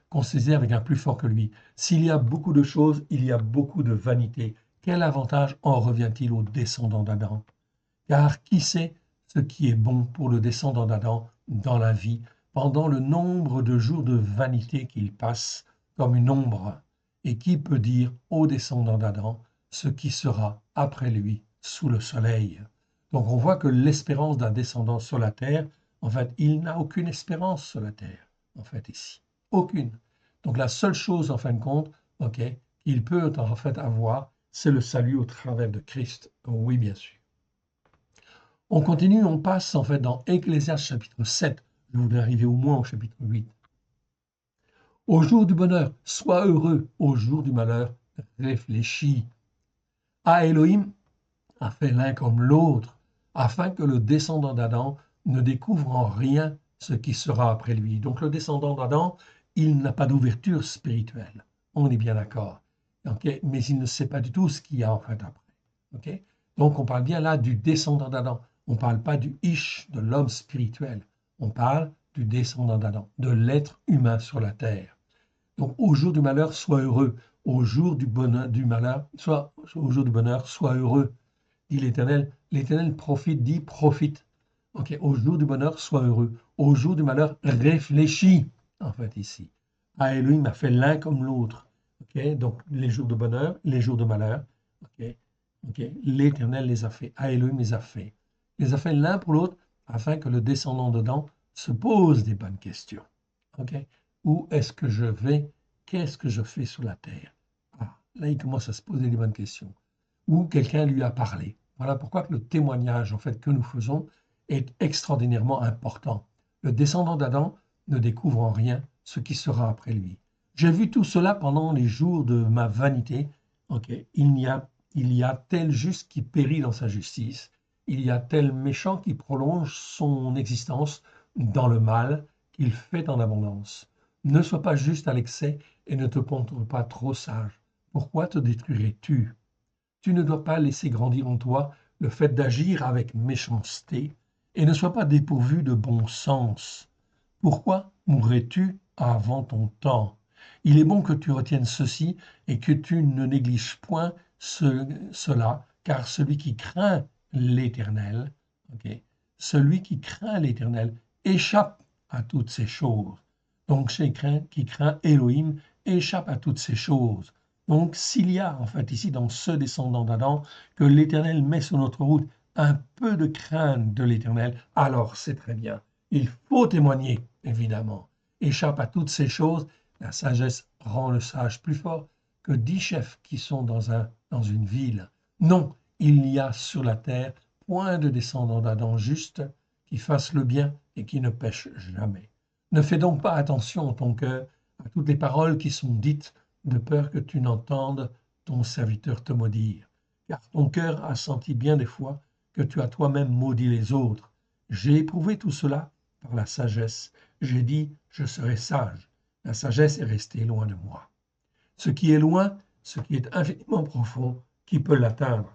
Speaker 1: Considère avec un plus fort que lui. S'il y a beaucoup de choses, il y a beaucoup de vanité. Quel avantage en revient-il aux descendants d'Adam? Car qui sait ce qui est bon pour le descendant d'Adam dans la vie, pendant le nombre de jours de vanité qu'il passe comme une ombre? Et qui peut dire au descendant d'Adam ce qui sera après lui sous le soleil? Donc on voit que l'espérance d'un descendant sur la terre, en fait, il n'a aucune espérance sur la terre, en fait, ici. Aucune. Donc la seule chose, en fin de compte, ok, qu'il peut en fait avoir, c'est le salut au travers de Christ. Oui, bien sûr. On continue, on passe en fait dans Ecclésiaste chapitre 7. Je voudrais arriver au moins au chapitre 8. Au jour du bonheur, sois heureux. Au jour du malheur, réfléchis. Ah, Elohim a fait l'un comme l'autre, afin que le descendant d'Adam ne découvre en rien ce qui sera après lui. Donc le descendant d'Adam, il n'a pas d'ouverture spirituelle. On est bien d'accord. Okay? Mais il ne sait pas du tout ce qu'il y a en fait après. Okay? Donc on parle bien là du descendant d'Adam. On ne parle pas du Ish, de l'homme spirituel. On parle du descendant d'Adam, de l'être humain sur la terre. Donc au jour du malheur, sois heureux. Au jour du bonheur, du malheur, au jour du bonheur, sois heureux. Dit l'Éternel. L'Éternel profite, dit profite. Ok, au jour du bonheur, sois heureux. Au jour du malheur, réfléchis. En fait, ici. Ah, Elohim a fait l'un comme l'autre. Ok, donc les jours de bonheur, les jours de malheur. Ok, ok, l'Éternel les a fait. Ah, Elohim les a fait. Il les a fait l'un pour l'autre afin que le descendant dedans se pose des bonnes questions. Ok, où est-ce que je vais? Qu'est-ce que je fais sur la terre? Ah, là, il commence à se poser des bonnes questions. Ou quelqu'un lui a parlé. Voilà pourquoi le témoignage en fait que nous faisons est extraordinairement important. Le descendant d'Adam ne découvre en rien ce qui sera après lui. J'ai vu tout cela pendant les jours de ma vanité. Ok, il n'y a il y a tel juste qui périt dans sa justice, il y a tel méchant qui prolonge son existence dans le mal qu'il fait en abondance. Ne sois pas juste à l'excès et ne te montre pas trop sage. Pourquoi te détruirais-tu? Tu ne dois pas laisser grandir en toi le fait d'agir avec méchanceté et ne sois pas dépourvu de bon sens. Pourquoi mourrais-tu avant ton temps? Il est bon que tu retiennes ceci et que tu ne négliges point cela, car celui qui craint l'Éternel, ok, celui qui craint l'Éternel échappe à toutes ces choses. Donc, celui qui craint Elohim échappe à toutes ces choses. Donc, s'il y a en fait ici dans ce descendant d'Adam que l'Éternel met sur notre route un peu de crainte de l'Éternel, alors c'est très bien. Il faut témoigner, évidemment. Échappe à toutes ces choses. La sagesse rend le sage plus fort que 10 chefs qui sont dans une ville. Non, il n'y a sur la terre point de descendant d'Adam juste qui fasse le bien et qui ne pêche jamais. Ne fais donc pas attention en ton cœur à toutes les paroles qui sont dites, de peur que tu n'entendes ton serviteur te maudire. Car ton cœur a senti bien des fois que tu as toi-même maudit les autres. J'ai éprouvé tout cela par la sagesse. J'ai dit, je serai sage. La sagesse est restée loin de moi. Ce qui est loin, ce qui est infiniment profond, qui peut l'atteindre?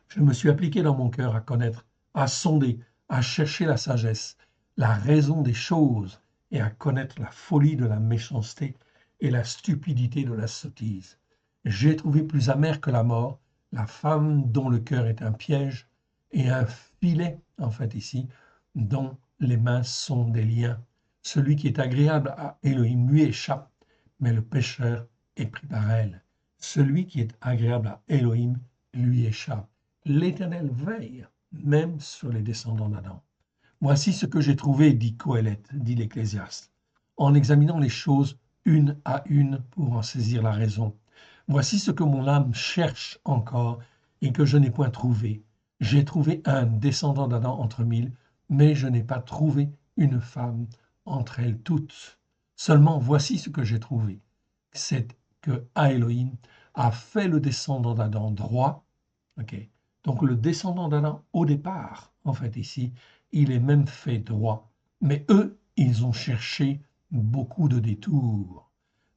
Speaker 1: Je me suis appliqué dans mon cœur à connaître, à sonder, à chercher la sagesse, la raison des choses, et à connaître la folie de la méchanceté et la stupidité de la sottise. J'ai trouvé plus amer que la mort la femme dont le cœur est un piège et un filet, en fait ici, dont les mains sont des liens. Celui qui est agréable à Elohim lui échappe, mais le pécheur est pris par elle. Celui qui est agréable à Elohim lui échappe. L'Éternel veille même sur les descendants d'Adam. Voici ce que j'ai trouvé, dit Coëlette, dit l'Ecclésiaste, en examinant les choses une à une pour en saisir la raison. Voici ce que mon âme cherche encore et que je n'ai point trouvé. J'ai trouvé un descendant d'Adam entre mille, mais je n'ai pas trouvé une femme entre elles toutes. Seulement voici ce que j'ai trouvé, c'est que Elohim a fait le descendant d'Adam droit. Okay. Donc le descendant d'Adam au départ, en fait ici, il est même fait droit. Mais eux, ils ont cherché beaucoup de détours.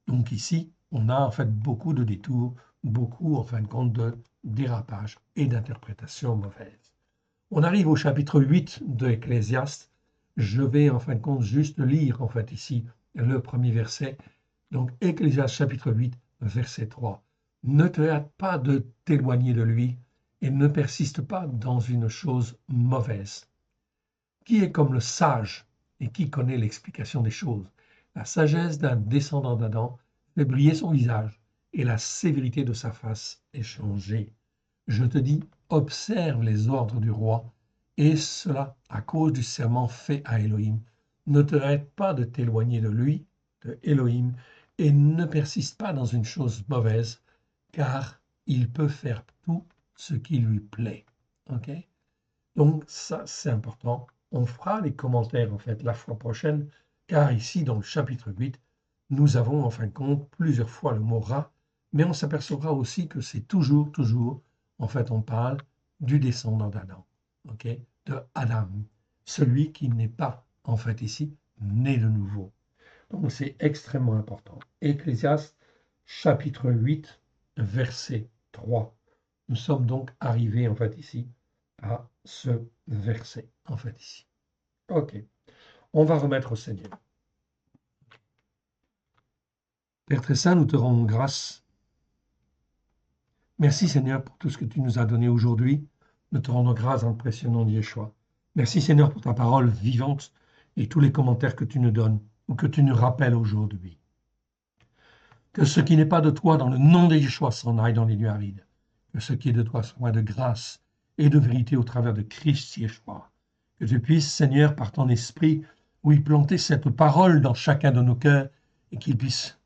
Speaker 1: Donc ici, on a en fait beaucoup de détours, beaucoup en fin de compte de dérapages et d'interprétations mauvaises. On arrive au chapitre 8 de Ecclésiaste. Je vais en fin de compte juste lire en fait ici le premier verset. Donc Ecclésiaste chapitre 8, verset 3. Ne te hâte pas de t'éloigner de lui et ne persiste pas dans une chose mauvaise. Qui est comme le sage et qui connaît l'explication des choses? La sagesse d'un descendant d'Adam fait briller son visage et la sévérité de sa face est changée. Je te dis, observe les ordres du roi, et cela à cause du serment fait à Elohim. Ne te hâte pas de t'éloigner de lui, de Elohim, et ne persiste pas dans une chose mauvaise, car il peut faire tout ce qui lui plaît. Ok? Donc ça, c'est important. On fera les commentaires en fait la fois prochaine, car ici dans le chapitre 8, nous avons en fin de compte plusieurs fois le mot rat, mais on s'apercevra aussi que c'est toujours, en fait, on parle du descendant d'Adam, ok, de Adam, celui qui n'est pas, en fait, ici, né de nouveau. Donc c'est extrêmement important. Ecclésiaste, chapitre 8, verset 3. Nous sommes donc arrivés, en fait, ici, à ce verset, en fait, ici. Ok, on va remettre au Seigneur. Père très saint, nous te rendons grâce. Merci Seigneur pour tout ce que tu nous as donné aujourd'hui. Nous te rendons grâce dans le précieux nom de Yeshua. Merci Seigneur pour ta parole vivante et tous les commentaires que tu nous donnes ou que tu nous rappelles aujourd'hui. Que ce qui n'est pas de toi dans le nom de Yeshua s'en aille dans les lieux arides. Que ce qui est de toi soit de grâce et de vérité au travers de Christ Yeshua. Que tu puisses, Seigneur, par ton esprit, oui, planter cette parole dans chacun de nos cœurs et tu puisses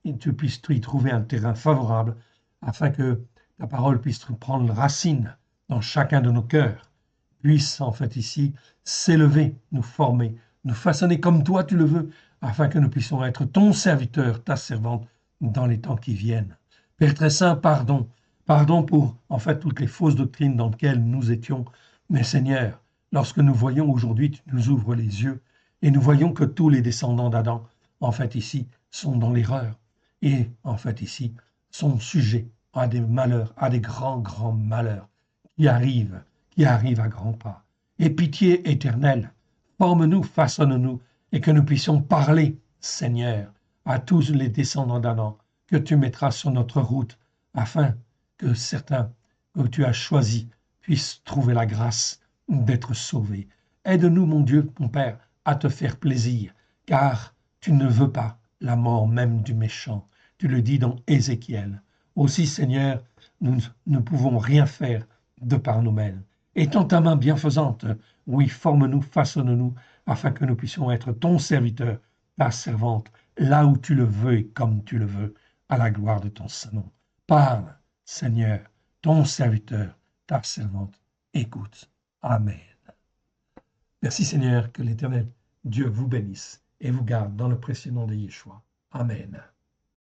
Speaker 1: y trouver un terrain favorable afin que ta parole puisse prendre racine dans chacun de nos cœurs, puisse en fait ici s'élever, nous former, nous façonner comme toi tu le veux, afin que nous puissions être ton serviteur, ta servante, dans les temps qui viennent. Père très saint, pardon Pardon pour, en fait, toutes les fausses doctrines dans lesquelles nous étions. Mais Seigneur, lorsque nous voyons aujourd'hui, tu nous ouvres les yeux et nous voyons que tous les descendants d'Adam, en fait, ici, sont dans l'erreur. Et, en fait, ici, sont sujets à des malheurs, à des grands, grands malheurs qui arrivent à grands pas. Et pitié éternelle, forme-nous, façonne-nous, et que nous puissions parler, Seigneur, à tous les descendants d'Adam, que tu mettras sur notre route, afin que certains que tu as choisis puissent trouver la grâce d'être sauvés. Aide-nous, mon Dieu, mon Père, à te faire plaisir, car tu ne veux pas la mort même du méchant. Tu le dis dans Ézéchiel. Aussi, Seigneur, nous ne pouvons rien faire de par nous-mêmes. Étends ta main bienfaisante, oui, forme-nous, façonne-nous, afin que nous puissions être ton serviteur, ta servante, là où tu le veux et comme tu le veux, à la gloire de ton Saint-Nom. Parle, Seigneur, ton serviteur, ta servante, écoute. Amen. Merci Seigneur, que l'Éternel Dieu vous bénisse et vous garde dans le précieux nom de Yeshua. Amen.